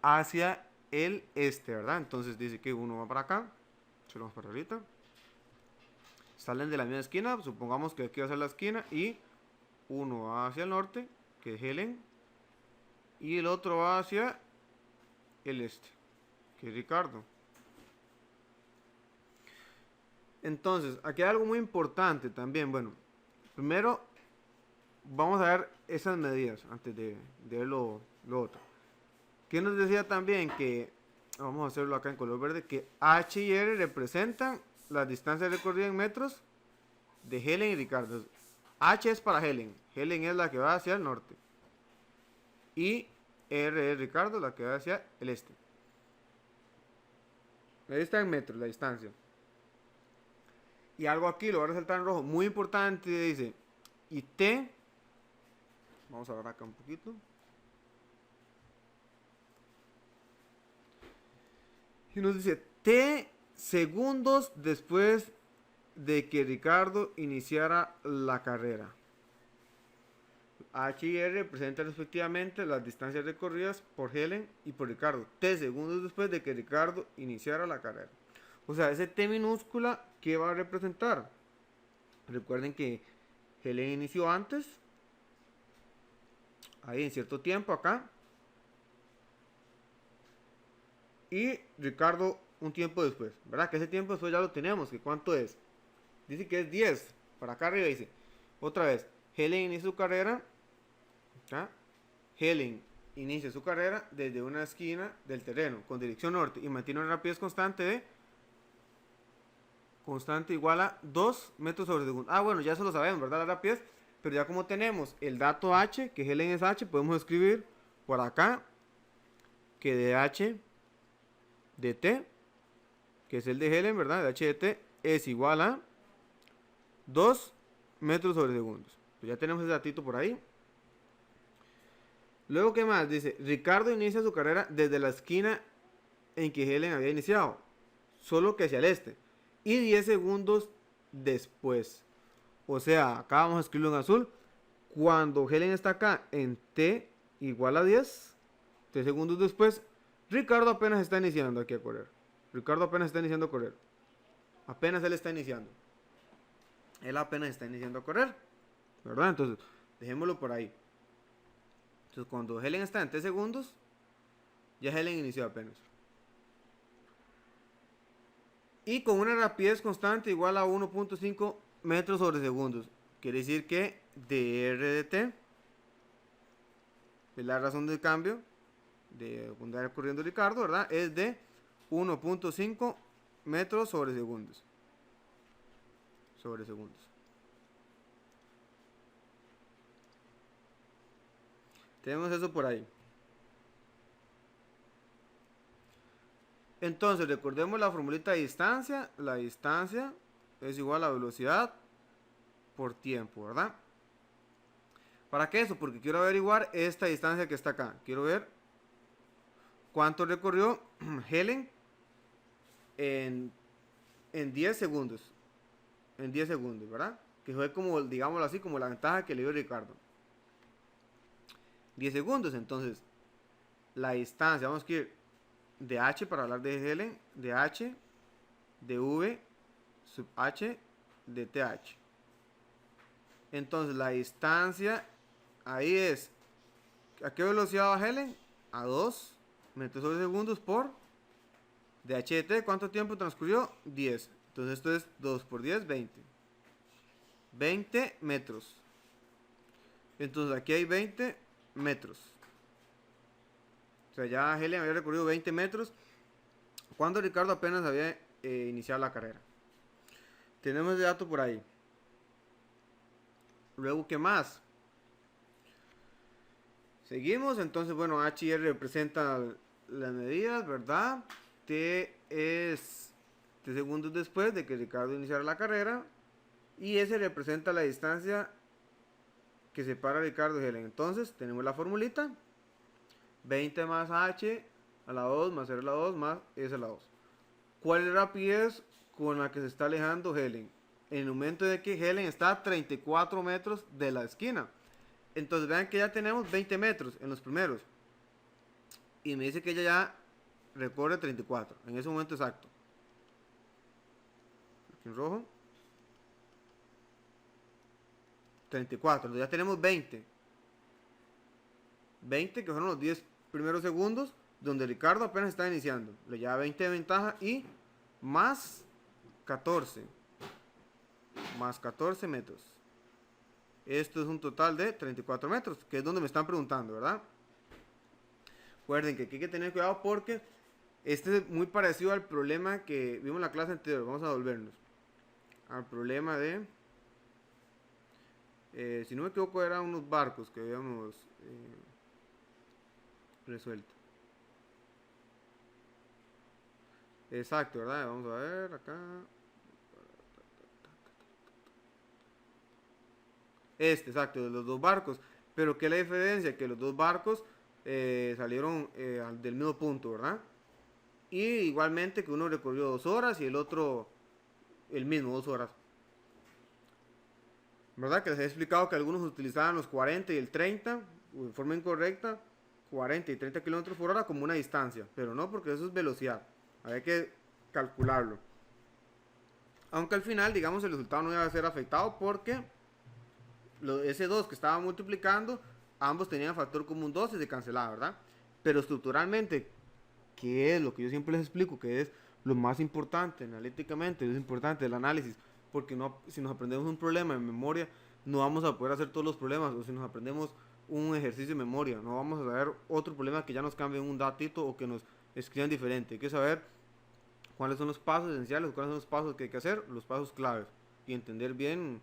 Hacia el este, ¿verdad? Entonces dice que uno va para acá, se lo vamos para ahorita. Salen de la misma esquina, supongamos que aquí va a ser la esquina y uno va hacia el norte, que es Helen, y el otro va hacia el este, que es Ricardo. Entonces, aquí hay algo muy importante también. Bueno, primero vamos a ver esas medidas antes de ver lo otro. ¿Qué nos decía también? Que, vamos a hacerlo acá en color verde, que H y R representan las distancias recorridas en metros de Helen y Ricardo. H es para Helen. Helen es la que va hacia el norte. Y R es Ricardo, la que va hacia el este. Ahí está en metros la distancia. Y algo aquí, lo voy a resaltar en rojo, muy importante, dice, y T, vamos a ver acá un poquito. Y nos dice, T segundos después de que Ricardo iniciara la carrera. H y R representan respectivamente las distancias recorridas por Helen y por Ricardo. T segundos después de que Ricardo iniciara la carrera. O sea, ese T minúscula, ¿qué va a representar? Recuerden que Helen inició antes. Ahí en cierto tiempo acá. Y Ricardo un tiempo después. ¿Verdad? Que ese tiempo después ya lo tenemos. ¿Que cuánto es? Dice que es 10. Para acá arriba dice. Otra vez. Helen inició su carrera. ¿Ah? Helen inicia su carrera desde una esquina del terreno con dirección norte y mantiene una rapidez constante de igual a 2 metros sobre segundo. Ah, bueno, ya eso lo sabemos, ¿verdad? La rapidez. Pero ya como tenemos el dato H, que Helen es H, podemos escribir por acá que de H de T, que es el de Helen, ¿verdad? De H de T es igual a 2 metros sobre segundos. Pues ya tenemos ese datito por ahí. Luego, ¿qué más? Dice, Ricardo inicia su carrera desde la esquina en que Helen había iniciado, solo que hacia el este. Y 10 segundos después. O sea, acá vamos a escribirlo en azul. Cuando Helen está acá en T igual a 10, 3 segundos después, Ricardo apenas está iniciando aquí a correr. Ricardo apenas está iniciando a correr. Apenas él está iniciando. Él apenas está iniciando a correr. ¿Verdad? Entonces, dejémoslo por ahí. Entonces, cuando Helen está en 3 segundos, ya Helen inició apenas. Y con una rapidez constante igual a 1.5 metros sobre segundos. Quiere decir que dr de t, es la razón del cambio de donde va corriendo Ricardo, ¿verdad? Es de 1.5 metros sobre segundos. Sobre segundos. Tenemos eso por ahí. Entonces, recordemos la formulita de distancia. La distancia es igual a velocidad por tiempo, ¿verdad? ¿Para qué eso? Porque quiero averiguar esta distancia que está acá. Quiero ver cuánto recorrió Helen en 10 segundos. En 10 segundos, ¿verdad? Que fue como, digámoslo así, como la ventaja que le dio Ricardo. 10 segundos, entonces la distancia, vamos a ir de H para hablar de Helen, de H, de V, sub H, de TH. Entonces la distancia ahí es, ¿a qué velocidad va Helen? A 2 metros sobre segundos por de H de T, ¿cuánto tiempo transcurrió? 10. Entonces esto es 2 por 10, 20. 20 metros. Entonces aquí hay 20 metros. O sea, ya Helen había recorrido 20 metros cuando Ricardo apenas había iniciado la carrera. Tenemos ese dato por ahí. Luego, ¿qué más? Seguimos, entonces, bueno, H y R representan las medidas, ¿verdad? T es 3 segundos después de que Ricardo iniciara la carrera. Y S representa la distancia que separa a Ricardo y Helen. Entonces, tenemos la formulita. 20 más H a la 2 más R a la 2 más S a la 2. ¿Cuál es la rapidez con la que se está alejando Helen? En el momento de que Helen está a 34 metros de la esquina. Entonces vean que ya tenemos 20 metros en los primeros. Y me dice que ella ya recorre 34. En ese momento exacto. Aquí en rojo. 34. Entonces ya tenemos 20. 20 que fueron los 10 primeros segundos. Donde Ricardo apenas está iniciando. Le lleva 20 de ventaja y más 14. Más 14 metros. Esto es un total de 34 metros. Que es donde me están preguntando, ¿verdad? Recuerden que aquí hay que tener cuidado porque este es muy parecido al problema que vimos en la clase anterior. Vamos a volvernos al problema de... si no me equivoco eran unos barcos que habíamos resuelto. Exacto, ¿verdad? Vamos a ver acá. Exacto, de los dos barcos. Pero ¿qué es la diferencia? Que los dos barcos salieron del mismo punto, ¿verdad? Y igualmente que uno recorrió 2 horas y el otro el mismo, 2 horas. ¿Verdad? Que les he explicado que algunos utilizaban los 40 y el 30 de forma incorrecta, 40 y 30 kilómetros por hora como una distancia. Pero no, porque eso es velocidad. Hay que calcularlo. Aunque al final, digamos, el resultado no iba a ser afectado porque ese 2 que estaba multiplicando, ambos tenían factor común 2 y se cancelaba, ¿verdad? Pero estructuralmente, ¿qué es lo que yo siempre les explico? Que es lo más importante analíticamente, es importante el análisis, porque no, si nos aprendemos un problema en memoria, no vamos a poder hacer todos los problemas, o si nos aprendemos un ejercicio de memoria, no vamos a saber otro problema que ya nos cambien un datito o que nos escriban diferente. Hay que saber cuáles son los pasos esenciales, cuáles son los pasos que hay que hacer, los pasos claves, y entender bien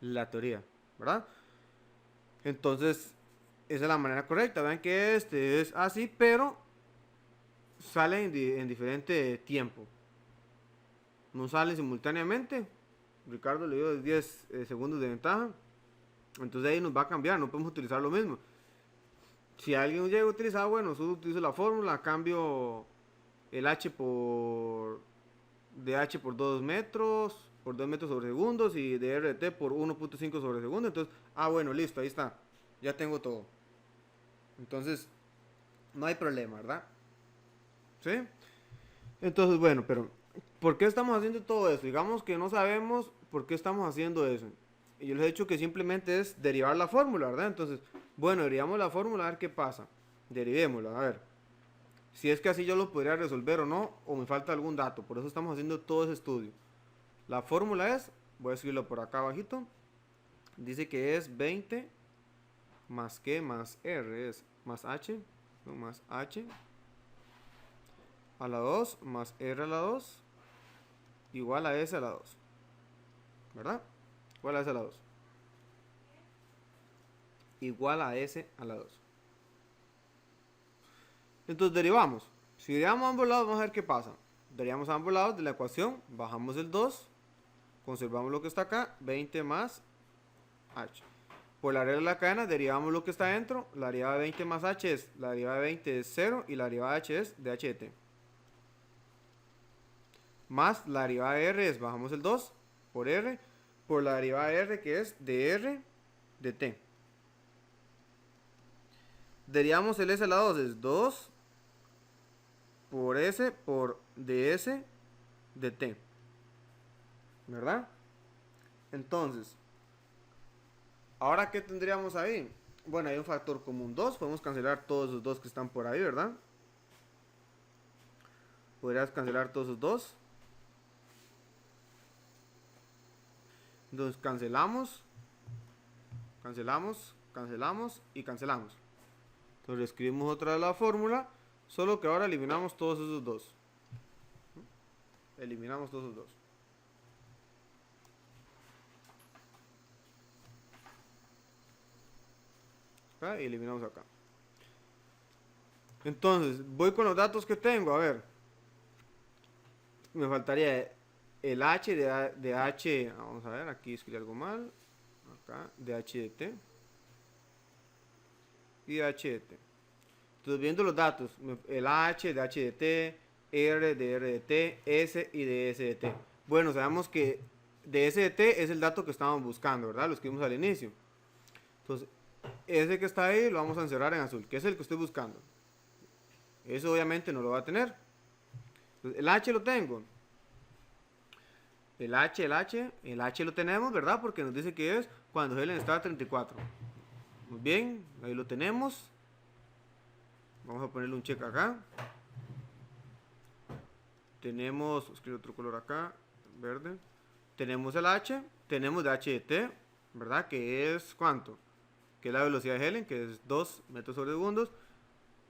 la teoría, ¿verdad? Entonces, esa es la manera correcta. Vean que este es así, pero sale en diferente tiempo. No salen simultáneamente. Ricardo le dio 10 segundos de ventaja. Entonces ahí nos va a cambiar, no podemos utilizar lo mismo. Si alguien llega a utilizar, bueno, solo utilizo la fórmula, cambio el h por dh por 2 metros, por 2 metros sobre segundos y drt por 1.5 sobre segundo. Entonces, bueno, listo, ahí está. Ya tengo todo. Entonces, no hay problema, ¿verdad? ¿Sí? Entonces, bueno, pero ¿por qué estamos haciendo todo eso? Digamos que no sabemos por qué estamos haciendo eso. Y yo les he dicho que simplemente es derivar la fórmula, ¿verdad? Entonces, bueno, derivamos la fórmula a ver qué pasa. Derivémosla, a ver. Si es que así yo lo podría resolver o no, o me falta algún dato. Por eso estamos haciendo todo ese estudio. La fórmula es, voy a escribirlo por acá abajito. Dice que es 20 más que más r es más h, no, más h a la 2 más r a la 2 igual a s a la 2, ¿verdad? Igual a s a la 2 igual a s a la 2. Entonces derivamos. Si derivamos a ambos lados, vamos a ver qué pasa. Derivamos a ambos lados de la ecuación, bajamos el 2, conservamos lo que está acá, 20 más h. Por la regla de la cadena derivamos lo que está dentro. La derivada de 20 más h es, la derivada de 20 es 0 y la derivada de h es dh de t. Más la derivada de r es, bajamos el 2 por r, por la derivada de r que es dr de t. Derivamos el s a la 2 es 2 por s por ds de t, ¿verdad? Entonces, ¿ahora qué tendríamos ahí? Bueno, hay un factor común 2, podemos cancelar todos esos 2 que están por ahí, ¿verdad? Podrías cancelar todos esos 2. Entonces cancelamos, cancelamos, cancelamos y cancelamos. Entonces escribimos otra vez la fórmula, solo que ahora eliminamos todos esos 2. Eliminamos todos esos 2. Y eliminamos acá. Entonces, voy con los datos que tengo. A ver, me faltaría el h de h. Vamos a ver, aquí escribí algo mal. Acá, de h de t. Y de h de t. Entonces, viendo los datos, el h de h de t, r de r de t, s y de s de t. Bueno, sabemos que de s de t es el dato que estábamos buscando, ¿verdad? Lo escribimos al inicio. Entonces, ese que está ahí lo vamos a encerrar en azul, que es el que estoy buscando. Eso obviamente no lo va a tener. Entonces, el H lo tengo. El H lo tenemos, ¿verdad? Porque nos dice que es cuando Helen está a 34. Muy bien, ahí lo tenemos. Vamos a ponerle un check acá. Tenemos, escribo otro color acá, verde. Tenemos el H, tenemos de H de T, ¿verdad? Que es ¿cuánto? Que es la velocidad de Helen, que es 2 metros sobre segundos.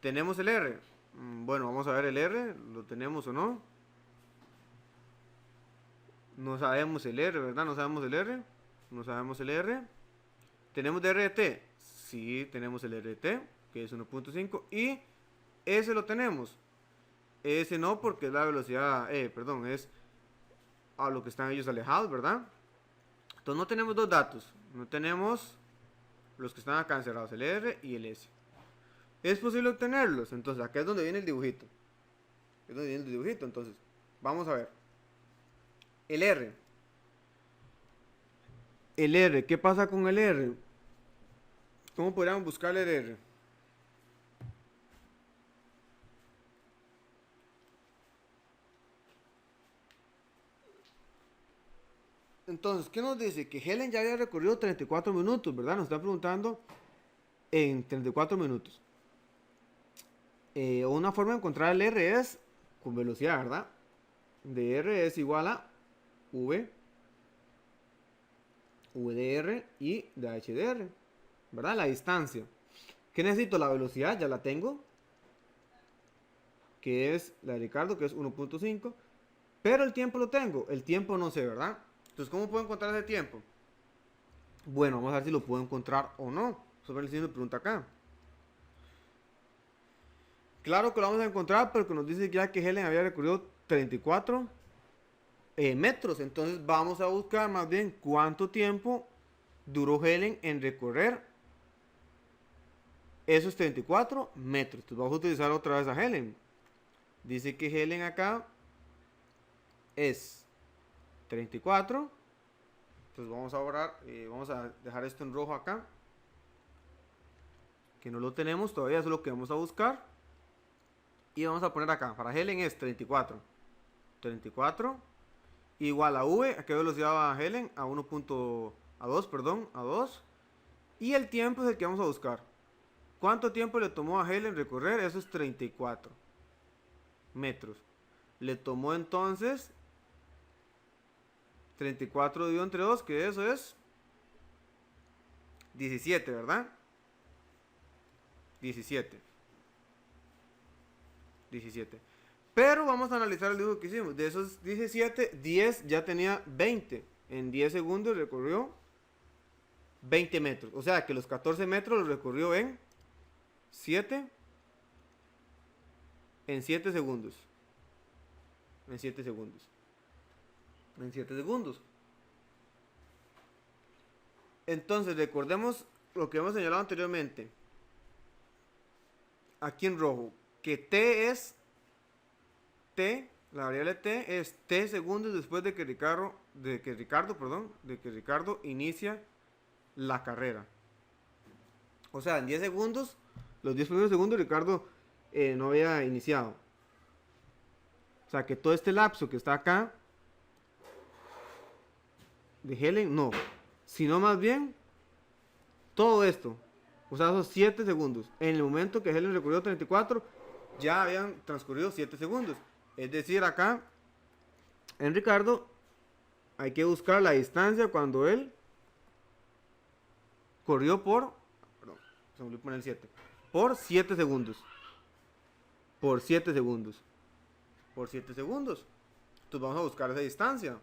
Tenemos el R. Bueno, vamos a ver el R, ¿lo tenemos o no? No sabemos el R, ¿verdad? No sabemos el R. No sabemos el R. ¿Tenemos de R de T? Sí, tenemos el R de T, que es 1.5. Y S lo tenemos. S no, porque es la velocidad, perdón, es a lo que están ellos alejados, ¿verdad? Entonces no tenemos dos datos. No tenemos los que están acá encerrados, el R y el S. ¿Es posible obtenerlos? Entonces acá es donde viene el dibujito. Es donde viene el dibujito. Entonces, vamos a ver. El R. El R, ¿qué pasa con el R? ¿Cómo podríamos buscar el R? Entonces, ¿qué nos dice? Que Helen ya había recorrido 34 minutos, ¿verdad? Nos está preguntando en 34 minutos. Una forma de encontrar el R es con velocidad, ¿verdad? De R es igual a V, V de R y de H de R, ¿verdad? La distancia. ¿Qué necesito? La velocidad, ya la tengo, que es la de Ricardo, que es 1.5. Pero el tiempo lo tengo, el tiempo no sé, ¿verdad? Entonces, ¿cómo puedo encontrar ese tiempo? Bueno, vamos a ver si lo puedo encontrar o no. Sobre el signo de pregunta acá. Claro que lo vamos a encontrar, pero que nos dice ya que Helen había recorrido 34 metros. Entonces vamos a buscar más bien cuánto tiempo duró Helen en recorrer esos 34 metros. Entonces vamos a utilizar otra vez a Helen. Dice que Helen acá es 34. Entonces vamos a borrar, vamos a dejar esto en rojo acá. Que no lo tenemos todavía, eso es lo que vamos a buscar. Y vamos a poner acá, para Helen es 34. 34 igual a V, ¿a qué velocidad va Helen? A 2, perdón, a 2. Y el tiempo es el que vamos a buscar. ¿Cuánto tiempo le tomó a Helen recorrer esos 34 metros? Le tomó entonces 34 dividido entre 2, que eso es 17, ¿verdad? 17. Pero vamos a analizar el dibujo que hicimos. De esos 17, 10 ya tenía 20. En 10 segundos recorrió 20 metros. O sea que los 14 metros los recorrió en 7. En 7 segundos. En 7 segundos. En 7 segundos. Entonces recordemos lo que hemos señalado anteriormente. Aquí en rojo. Que T es T, la variable T es T segundos después de que Ricardo inicia la carrera. O sea, en 10 segundos, los 10 primeros segundos Ricardo no había iniciado. O sea, que todo este lapso que está acá de Helen, no. Sino más bien todo esto. O sea, esos 7 segundos. En el momento que Helen recorrió 34, ya habían transcurrido 7 segundos. Es decir, acá en Ricardo hay que buscar la distancia cuando él corrió por, perdón, se me olvidó poner el 7, por 7 segundos. Por 7 segundos. Por 7 segundos. Entonces vamos a buscar esa distancia,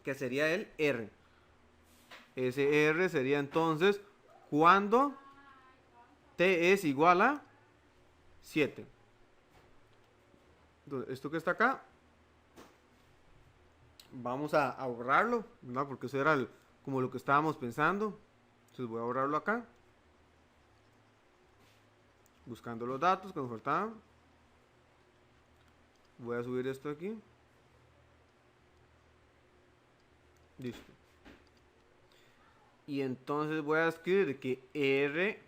que sería el R. Ese R sería entonces cuando T es igual a 7. Entonces, esto que está acá, vamos a borrarlo, ¿no? Porque eso era como lo que estábamos pensando. Entonces voy a borrarlo acá. Buscando los datos que nos faltaban. Voy a subir esto aquí. Listo. Y entonces voy a escribir que R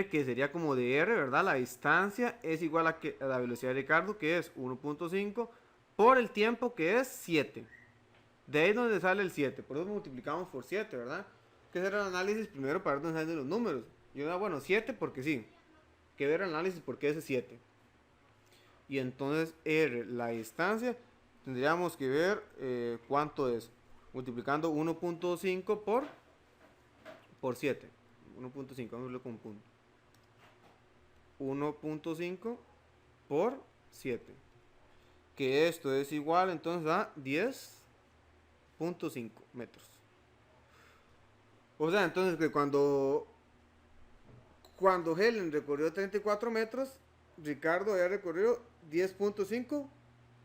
que sería como de R, ¿verdad? La distancia es igual a la velocidad de Ricardo, que es 1.5 por el tiempo, que es 7. De ahí es donde sale el 7. Por eso multiplicamos por 7, ¿verdad? Hay que hacer el análisis primero para ver dónde salen los números. Yo, bueno, 7 porque sí. Que ver el análisis porque ese es 7. Y entonces R, la distancia, tendríamos que ver cuánto es. Multiplicando 1.5 por 7. 1.5, vamos a verlo con punto. 1.5 por 7. Que esto es igual entonces a 10.5 metros. O sea, entonces que cuando Helen recorrió 34 metros, Ricardo había recorrido 10.5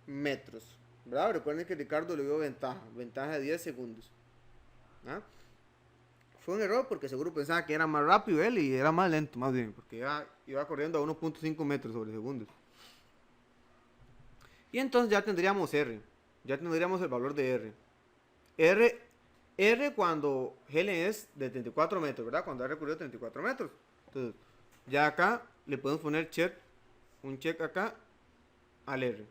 metros. ¿Verdad? Recuerden que Ricardo le dio ventaja de 10 segundos. ¿Ah? Fue un error porque seguro pensaba que era más rápido él y era más lento, más bien, porque iba corriendo a 1.5 metros sobre segundos. Y entonces ya tendríamos R. Ya tendríamos el valor de R. R cuando Helen es de 34 metros, ¿verdad? Cuando ha recorrido 34 metros. Entonces, ya acá le podemos poner un check acá al R.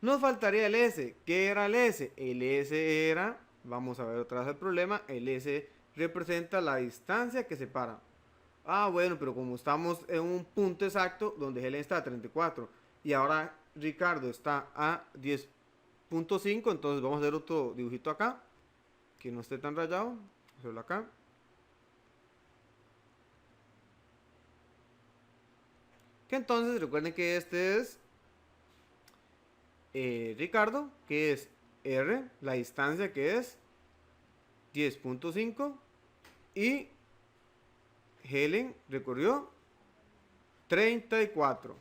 Nos faltaría el S. ¿Qué era el S? El S era, vamos a ver otra vez el problema, el S representa la distancia que separa. Bueno, pero como estamos en un punto exacto donde Helen está a 34 y ahora Ricardo está a 10.5, entonces vamos a hacer otro dibujito acá que no esté tan rayado. Hacerlo acá. Que entonces recuerden que este es Ricardo, que es R, la distancia que es 10.5 y Helen recorrió 34.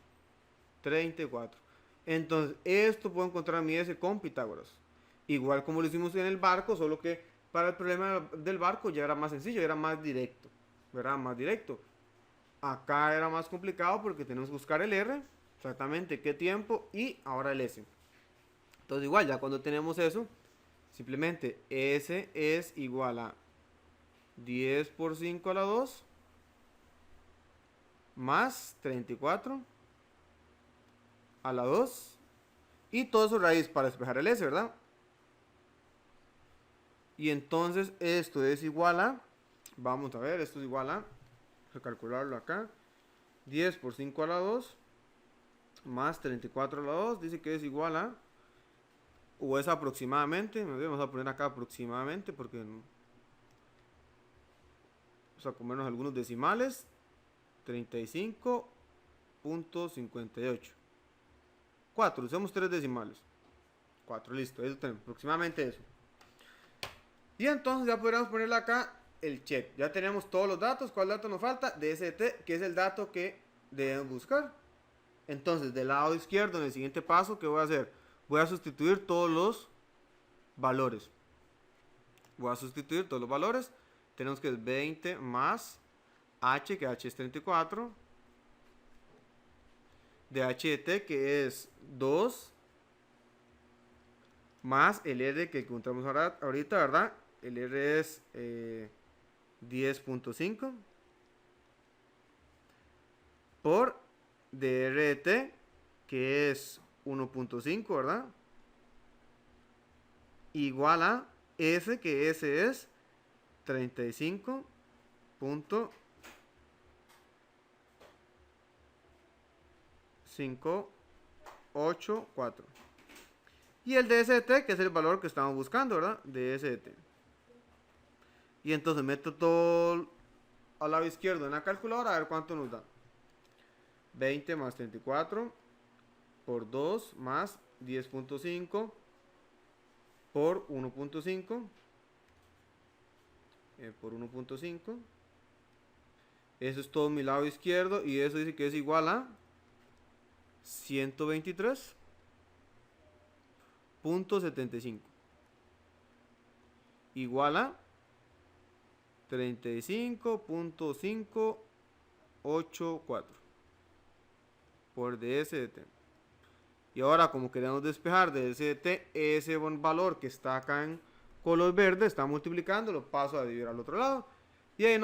Entonces, esto puedo encontrar mi S con Pitágoras. Igual como lo hicimos en el barco, solo que para el problema del barco ya era más sencillo, era más directo. ¿Verdad? Más directo. Acá era más complicado porque tenemos que buscar el R, exactamente qué tiempo y ahora el S. Entonces, igual, ya cuando tenemos eso, simplemente S es igual a 10 por 5 a la 2 más 34 a la 2 y todo eso raíz para despejar el S, ¿verdad? Y entonces esto es igual a, vamos a ver, esto es igual a calcularlo acá, 10 por 5 a la 2 más 34 a la 2, dice que es igual a, o es aproximadamente, vamos a poner acá aproximadamente porque vamos a comernos algunos decimales, 35.58. 4, usamos 3 decimales. 4, listo, eso tenemos, aproximadamente eso. Y entonces ya podríamos ponerle acá el check. Ya tenemos todos los datos. ¿Cuál dato nos falta? DST, que es el dato que debemos buscar. Entonces, del lado izquierdo, en el siguiente paso, ¿qué voy a hacer? Voy a sustituir todos los valores. Tenemos que es 20 más H, que H es 34. De H de T, que es 2. Más el R que encontramos ahorita, ¿verdad? El R es 10.5 por DRT, que es 1.5, ¿verdad? Igual a S, que S es 35.584. Y el DST, que es el valor que estamos buscando, ¿verdad? DST. Y entonces meto todo al lado izquierdo en la calculadora a ver cuánto nos da. 20 más 34 por 2 más 10.5 por 1.5 por 1.5. Eso es todo mi lado izquierdo y eso dice que es igual a 123.75 igual a 35.584 por DST. Y ahora, como queremos despejar de DST ese valor que está acá en color verde está multiplicando, lo paso a dividir al otro lado. Y ahí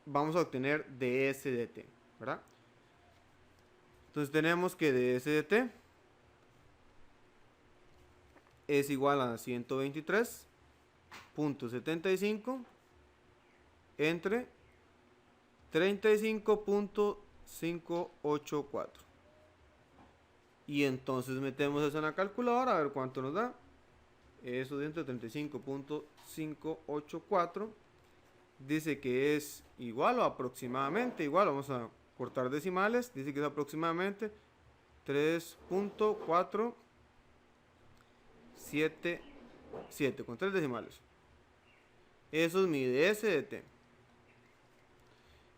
vamos a obtener ds de t, ¿verdad? Entonces tenemos que ds de t es igual a 123.75 entre 35.584. Y entonces metemos eso en la calculadora a ver cuánto nos da. Eso dentro de 35.584 dice que es igual o aproximadamente igual. Vamos a cortar decimales. Dice que es aproximadamente 3.477 con 3 decimales. Eso es mi ds de t.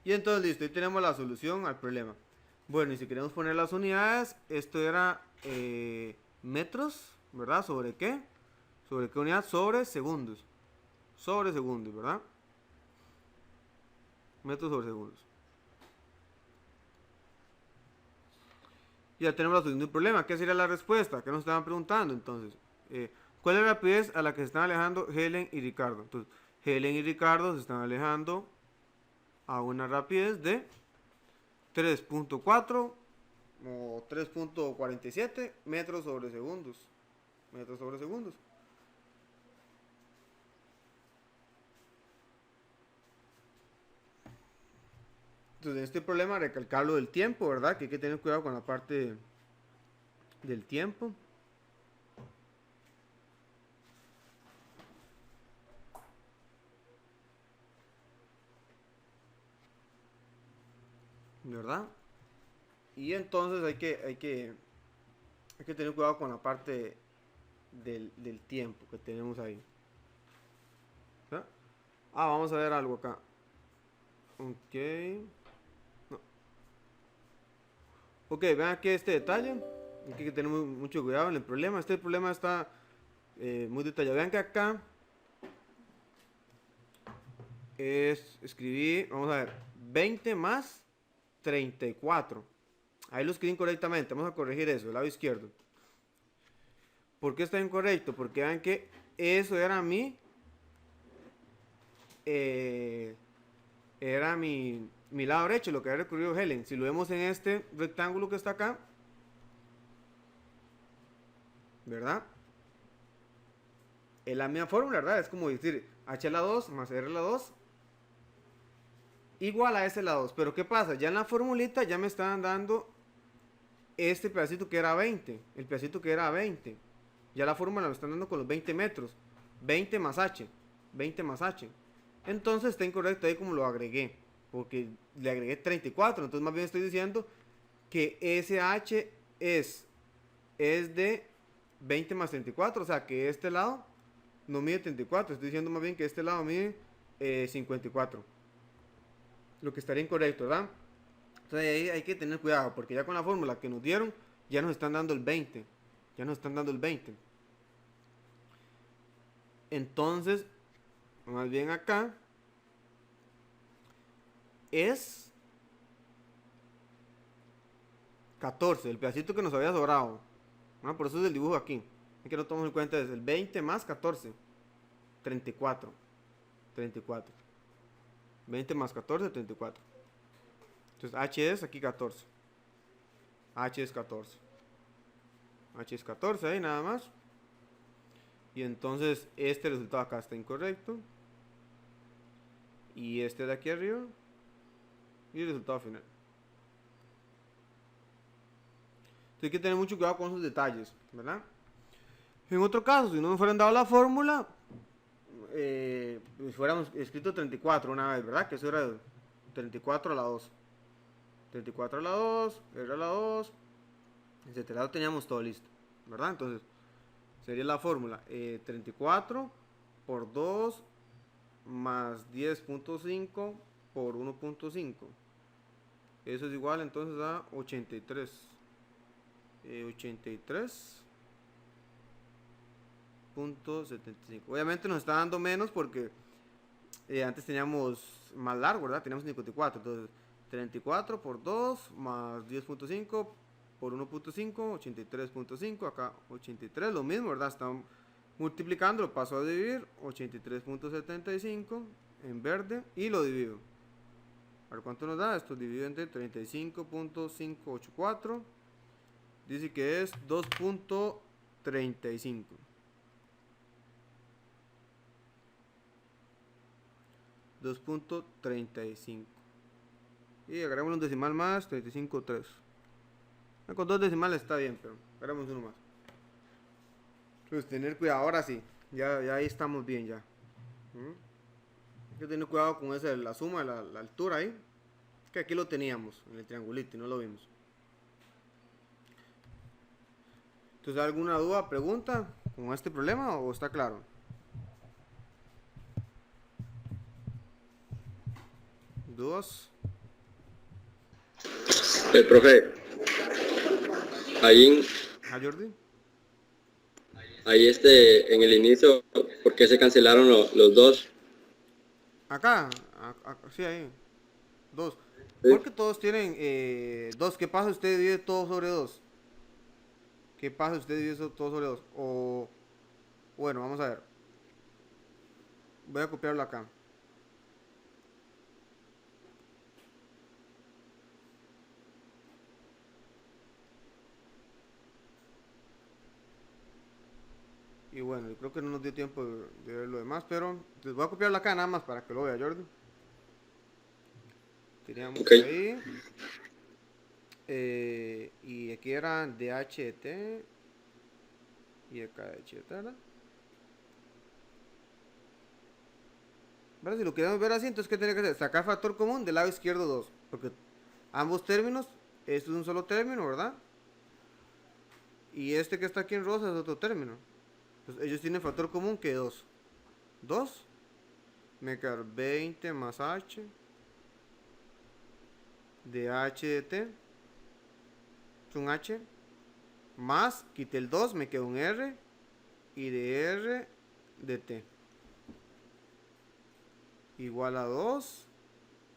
Y entonces listo, ahí tenemos la solución al problema. Bueno, y si queremos poner las unidades, esto era metros, ¿verdad? ¿Sobre qué? ¿Sobre qué unidad? Sobre segundos. Sobre segundos, ¿verdad? Metros sobre segundos. Ya tenemos la solución del problema. ¿Qué sería la respuesta? ¿Qué nos estaban preguntando entonces? ¿Cuál es la rapidez a la que se están alejando Helen y Ricardo? Entonces, Helen y Ricardo se están alejando a una rapidez de 3.4 o 3.47 metros sobre segundos. Metros sobre segundos. Entonces, en este problema recalcar lo del tiempo, ¿verdad? Que hay que tener cuidado con la parte del tiempo. ¿Verdad? Y entonces hay que tener cuidado con la parte del tiempo que tenemos ahí. ¿Verdad? Vamos a ver algo acá. Ok. No. Ok, vean aquí este detalle. Hay que tener mucho cuidado en el problema. Este problema está muy detallado. Vean que acá escribí, vamos a ver, 20 más 34. Ahí lo escribí incorrectamente. Vamos a corregir eso, el lado izquierdo. ¿Por qué está incorrecto? Porque vean que eso era mi lado derecho, lo que había recurrido Helen. Si lo vemos en este rectángulo que está acá, ¿verdad? Es la misma fórmula, ¿verdad? Es como decir h a la 2 más r a la 2 igual a s a la 2. Pero ¿qué pasa? Ya en la formulita ya me estaban dando este pedacito que era 20. El pedacito que era 20. Ya la fórmula me están dando con los 20 metros. 20 más h. 20 más h. Entonces está incorrecto ahí como lo agregué. Porque le agregué 34. Entonces más bien estoy diciendo que ese h es de 20 más 34. O sea que este lado no mide 34. Estoy diciendo más bien que este lado mide 54. Lo que estaría incorrecto, ¿verdad? Entonces ahí hay que tener cuidado. Porque ya con la fórmula que nos dieron, ya nos están dando el 20. Ya nos están dando el 20. Entonces, más bien acá es 14, el pedacito que nos había sobrado. Por eso es el dibujo aquí. Hay que no tomamos en cuenta es el 20 más 14. 34. 34. 20 más 14, 34. Entonces H es aquí 14. H es 14. H es 14 ahí nada más. Y entonces este resultado acá está incorrecto. Y este de aquí arriba. Y el resultado final. Entonces hay que tener mucho cuidado con esos detalles, ¿verdad? En otro caso, si no nos fueran dado la fórmula, pues fuéramos escrito 34 una vez, ¿verdad? Que eso era 34 a la 2. 34 a la 2, R a la 2, etcétera. Lo teníamos todo listo, ¿verdad? Entonces, sería la fórmula 34 por 2 más 10.5 por 1.5. Eso es igual entonces a 83. 83.75. Obviamente nos está dando menos porque antes teníamos más largo, ¿verdad? Teníamos 54. Entonces 34 por 2 más 10.5 por 1.5, 83.5. Acá 83, lo mismo, ¿verdad? Están Multiplicando lo paso a dividir, 83.75 en verde y lo divido. A ver cuánto nos da, esto dividido entre 35.584, dice que es 2.35. 2.35. Y agarramos un decimal más, 35.3. Con dos decimales está bien, pero agarramos uno más. Entonces tener cuidado, ahora sí, ya ahí estamos bien ya. Hay que tener cuidado con esa, la suma, la altura ahí. Que aquí lo teníamos, en el triangulito, y no lo vimos. Entonces, ¿alguna duda, pregunta con este problema o está claro? ¿Dudas? Profe, ahí, ¿Ah, Jordi? ahí en el inicio, ¿por qué se cancelaron los dos? Acá, sí, ahí. Dos. ¿Sí? Porque todos tienen dos. ¿Qué pasa? Usted divide todo sobre dos. ¿Qué pasa? Usted divide eso todo sobre dos. O, bueno, vamos a ver. Voy a copiarlo acá. Y bueno, yo creo que no nos dio tiempo de ver lo demás, pero les voy a copiarlo acá nada más para que lo vea Jordi. Teníamos Ok, ahí. Y aquí era DHT. Y acá DHT, ¿verdad? ¿Verdad? Si lo queremos ver así, entonces ¿qué tiene que hacer? Sacar factor común del lado izquierdo 2. Porque ambos términos, esto es un solo término, ¿verdad? Y este que está aquí en rosa es otro término. Entonces ellos tienen factor común que 2. 2 me queda 20 más H de H de T. Es un H. Más, quité el 2, me queda un R. Y de R de T. Igual a 2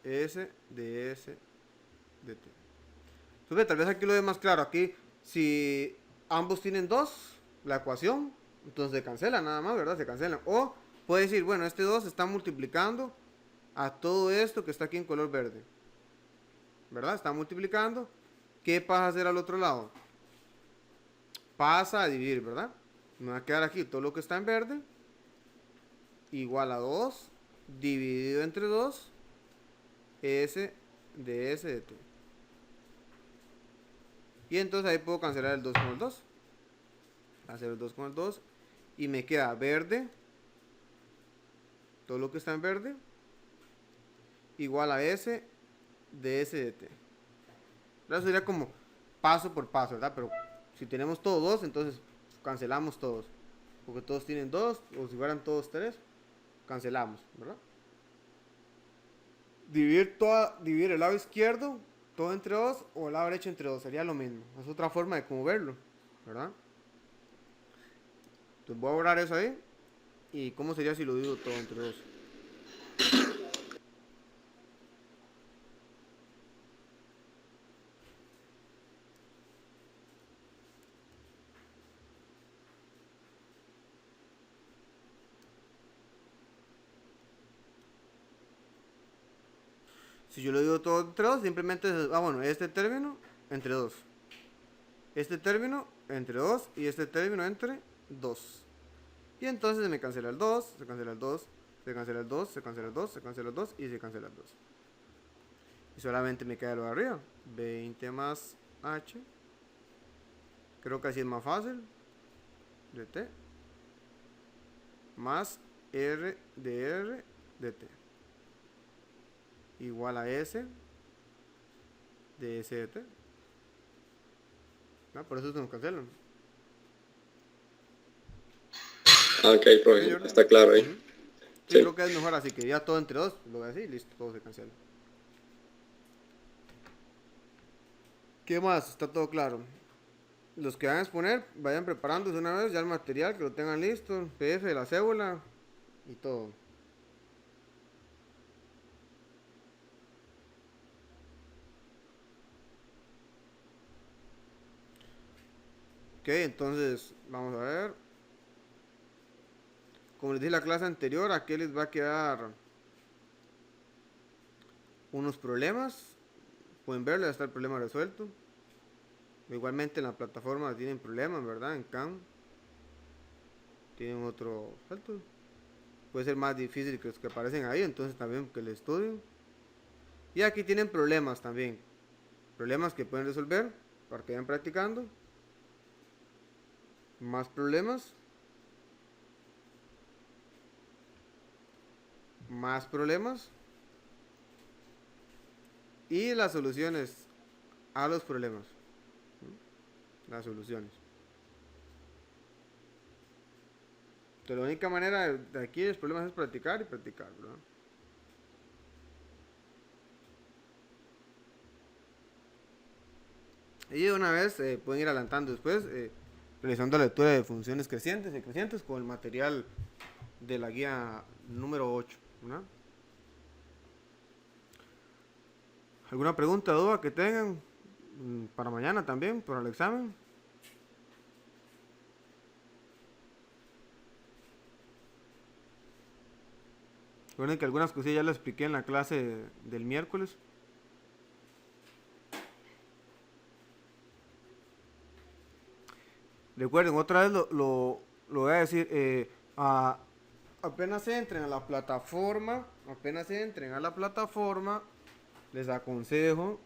S de S de T. Entonces tal vez aquí lo ve más claro. Aquí, si ambos tienen 2, la ecuación, entonces se cancela nada más, ¿verdad? Se cancelan. O puede decir, bueno, este 2 está multiplicando a todo esto que está aquí en color verde. ¿Verdad? Está multiplicando. ¿Qué pasa a hacer al otro lado? Pasa a dividir, ¿verdad? Me va a quedar aquí todo lo que está en verde igual a 2 dividido entre 2 S de S de T. Y entonces ahí puedo cancelar el 2 con el 2. Hacer el 2 con el 2. Y me queda verde. Todo lo que está en verde. Igual a S de S de T. Eso sería como paso por paso, ¿verdad? Pero si tenemos todos 2, entonces cancelamos todos. Porque todos tienen 2. O si fueran todos 3, cancelamos, ¿verdad? Dividir el lado izquierdo, todo entre 2, o el lado derecho entre 2, sería lo mismo. Es otra forma de cómo verlo, ¿verdad? Entonces voy a borrar eso ahí. ¿Y cómo sería si lo divido todo entre 2? Si yo lo divido todo entre 2, simplemente es, bueno, este término entre 2. Este término entre 2 y este término entre 2. Y entonces se me cancela el 2, se cancela el 2, se cancela el 2, se cancela el 2, se cancela el 2 y se cancela el 2. Y solamente me queda lo de arriba. 20 más H. Creo que así es más fácil. De T. Más R de T. Igual a S de S de T. ¿No? Por eso se nos cancelan. ah, ok, ¿Sí, profe, Jordan? está claro ahí. Sí, Sí. creo que es mejor así que ya todo entre 2. Lo voy así y listo, todo se cancela. ¿Qué más? Está todo claro. Los que van a exponer, vayan preparándose una vez ya el material, que lo tengan listo, el PDF, la cédula y todo. Ok, entonces vamos a ver. como les dije en la clase anterior, aquí les va a quedar unos problemas. Pueden verlo, ya está el problema resuelto. Igualmente en la plataforma tienen problemas, ¿verdad? En Khan tienen otro salto. Puede ser más difícil que los que aparecen ahí, entonces también que el estudio. Y aquí tienen problemas también. Problemas que pueden resolver para que vayan practicando. Más problemas. Más problemas. Y las soluciones a los problemas. Las soluciones. Entonces, la única manera de aquí los problemas es practicar y practicar, ¿verdad? Y de una vez pueden ir adelantando después, realizando la lectura de funciones crecientes y crecientes con el material de la guía número 8, ¿verdad? ¿Alguna pregunta o duda que tengan para mañana también, para el examen? Recuerden que algunas cosillas ya las expliqué en la clase del miércoles. Recuerden, otra vez lo voy a decir, apenas entren a la plataforma, les aconsejo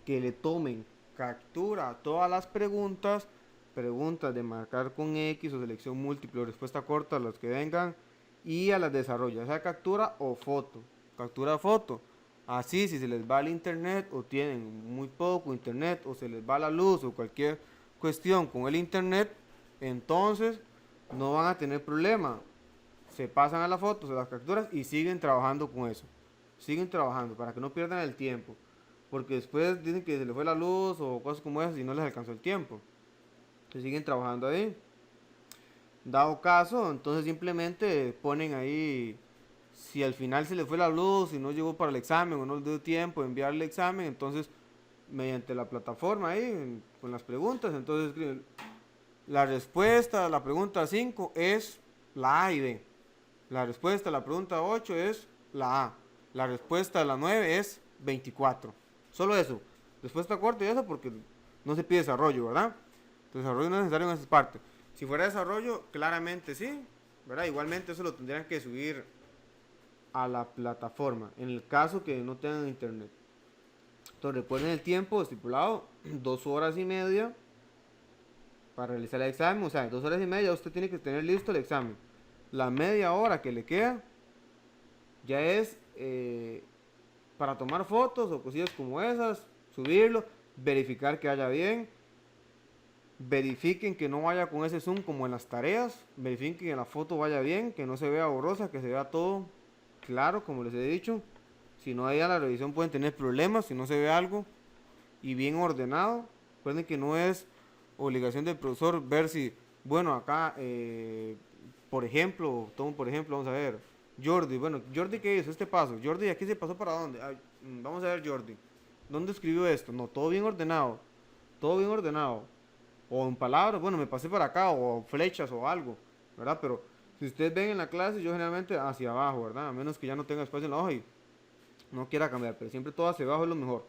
que le tomen captura a todas las preguntas, preguntas de marcar con X o selección múltiple o respuesta corta, a las que vengan, y a las desarrollo, sea captura o foto, captura foto. Así, si se les va el internet o tienen muy poco internet o se les va la luz o cualquier cuestión con el internet, entonces no van a tener problema. Se pasan a las fotos, a las capturas y siguen trabajando con eso. Siguen trabajando para que no pierdan el tiempo. Porque después dicen que se les fue la luz o cosas como esas y no les alcanzó el tiempo. Se siguen trabajando ahí. Dado caso, entonces simplemente ponen ahí, si al final se les fue la luz y no llegó para el examen o no les dio tiempo de enviar el examen, entonces mediante la plataforma ahí, con las preguntas, entonces escriben la respuesta a la pregunta 5 es la A y B. La respuesta a la pregunta 8 es la A. La respuesta a la 9 es 24. Solo eso. Respuesta corta y eso porque no se pide desarrollo, ¿verdad? El desarrollo no es necesario en esas partes. Si fuera desarrollo, claramente sí, ¿verdad? Igualmente eso lo tendrían que subir a la plataforma, en el caso que no tengan internet. Entonces recuerden el tiempo estipulado, 2 horas y media para realizar el examen, o sea, 2 horas y media usted tiene que tener listo el examen. La media hora que le queda ya es para tomar fotos o cosillas como esas, subirlo, verificar que haya bien, verifiquen que no vaya con ese zoom como en las tareas, verifiquen que la foto vaya bien, que no se vea borrosa, que se vea todo claro, como les he dicho. Si no hay a la revisión pueden tener problemas, si no se ve algo y bien ordenado. Recuerden que no es obligación del profesor ver si, bueno, acá, por ejemplo, tomo por ejemplo, vamos a ver, Jordi, bueno, Jordi, ¿qué hizo este paso? Jordi, ¿aquí se pasó para dónde? Ay, vamos a ver, Jordi, ¿dónde escribió esto? No, todo bien ordenado, todo bien ordenado. O en palabras, bueno, me pasé para acá, o flechas o algo, ¿verdad? Pero si ustedes ven en la clase, yo generalmente hacia abajo, ¿verdad? A menos que ya no tenga espacio en la hoja y no quiera cambiar, pero siempre todo hacia abajo es lo mejor.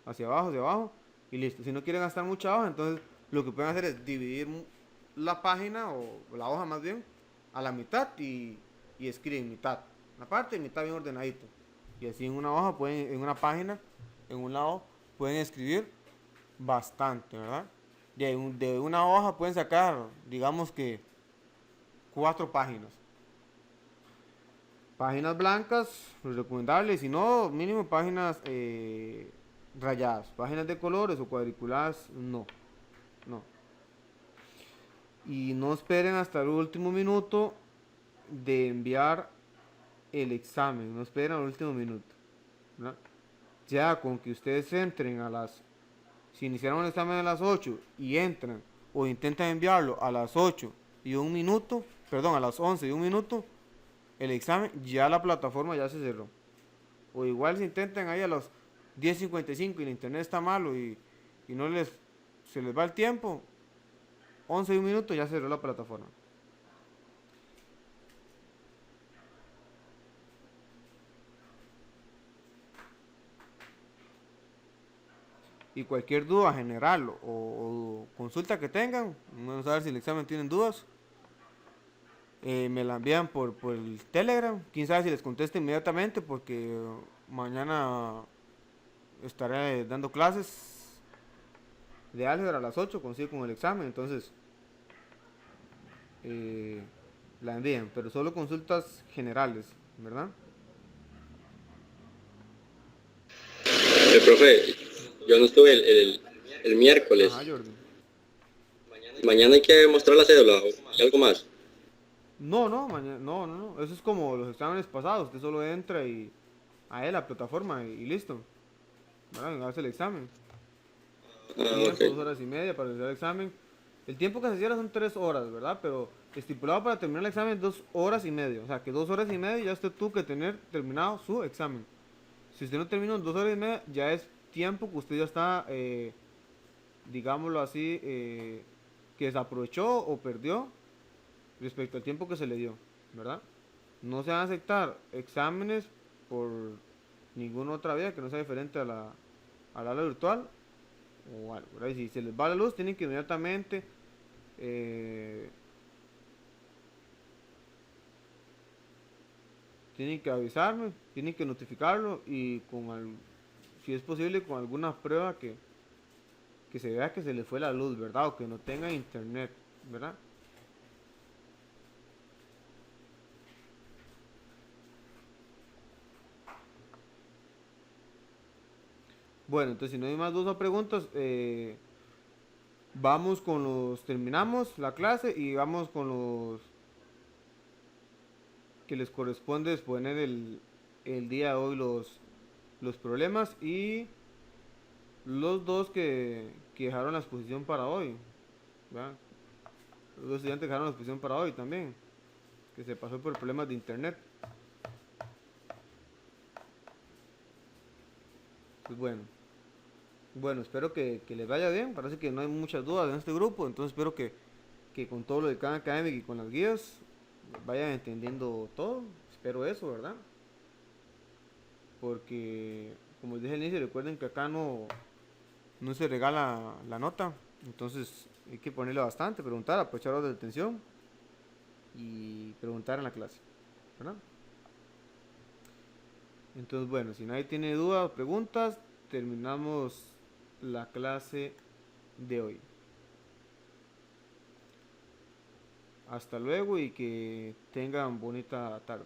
Hacia abajo y listo. Si no quieren gastar mucha hoja, entonces lo que pueden hacer es dividir la página o la hoja más bien a la mitad y escriben mitad. Una parte y mitad bien ordenadito. Y así en una hoja pueden, en una página, en un lado, pueden escribir bastante, ¿verdad? De una hoja pueden sacar, digamos que 4 páginas. Páginas blancas, recomendables, si no, mínimo páginas rayadas. Páginas de colores o cuadriculadas, no. No. Y no esperen hasta el último minuto de enviar el examen. No esperen al último minuto, ¿verdad? Ya con que ustedes entren a las... Si iniciaron el examen a las 8 y entran o intentan enviarlo a las 8 y un minuto, perdón, a las 11 y un minuto, el examen, ya la plataforma ya se cerró. O igual si intentan ahí a los 10:55 y el internet está malo y no les se les va el tiempo, 11 y un minuto ya cerró la plataforma. Y cualquier duda general o consulta que tengan, vamos a ver si el examen tienen dudas, me la envían por el Telegram. Quién sabe si les contesto inmediatamente porque mañana estaré dando clases de álgebra a las 8, consigo con el examen, entonces eh, la envían, pero solo consultas generales, ¿verdad? Profe, yo no estuve el Ajá, miércoles. Jordi. Mañana hay que mostrar la cédula o algo más. No, no, mañana, no, no, no, eso es como los exámenes pasados, usted solo entra y a él, la plataforma y listo, ¿verdad? Hace el examen. Ah, ok. Tiempo, 2 horas y media para realizar el examen. El tiempo que se cierra son 3 horas, ¿verdad? Pero estipulado para terminar el examen 2 horas y media. O sea que 2 horas y media ya usted tuvo que tener terminado su examen. Si usted no terminó en 2 horas y media, ya es tiempo que usted ya está, digámoslo así, que desaprovechó o perdió respecto al tiempo que se le dio, ¿verdad? No se van a aceptar exámenes por ninguna otra vía que no sea diferente al aula virtual o algo, ¿verdad? Y si se les va la luz, tienen que inmediatamente eh, tienen que avisarme, tienen que notificarlo y si es posible con alguna prueba que se vea que se les fue la luz, ¿verdad? O que no tenga internet, ¿verdad? Bueno, entonces si no hay más dudas o preguntas, vamos con terminamos la clase y vamos con los que les corresponde exponer el día de hoy los problemas y los dos que dejaron la exposición para hoy, ¿verdad? Los dos estudiantes que dejaron la exposición para hoy también, que se pasó por problemas de internet. Pues bueno, espero que les vaya bien. Parece que no hay muchas dudas en este grupo, entonces espero que con todo lo de Khan Academic y con las guías vayan entendiendo todo. Espero eso, ¿verdad? Porque, como les dije al inicio, recuerden que acá no se regala la nota, entonces hay que ponerle bastante, preguntar, aprovechar horas de atención y preguntar en la clase, ¿verdad? Entonces, bueno, si nadie tiene dudas o preguntas, terminamos la clase de hoy. Hasta luego y que tengan bonita tarde.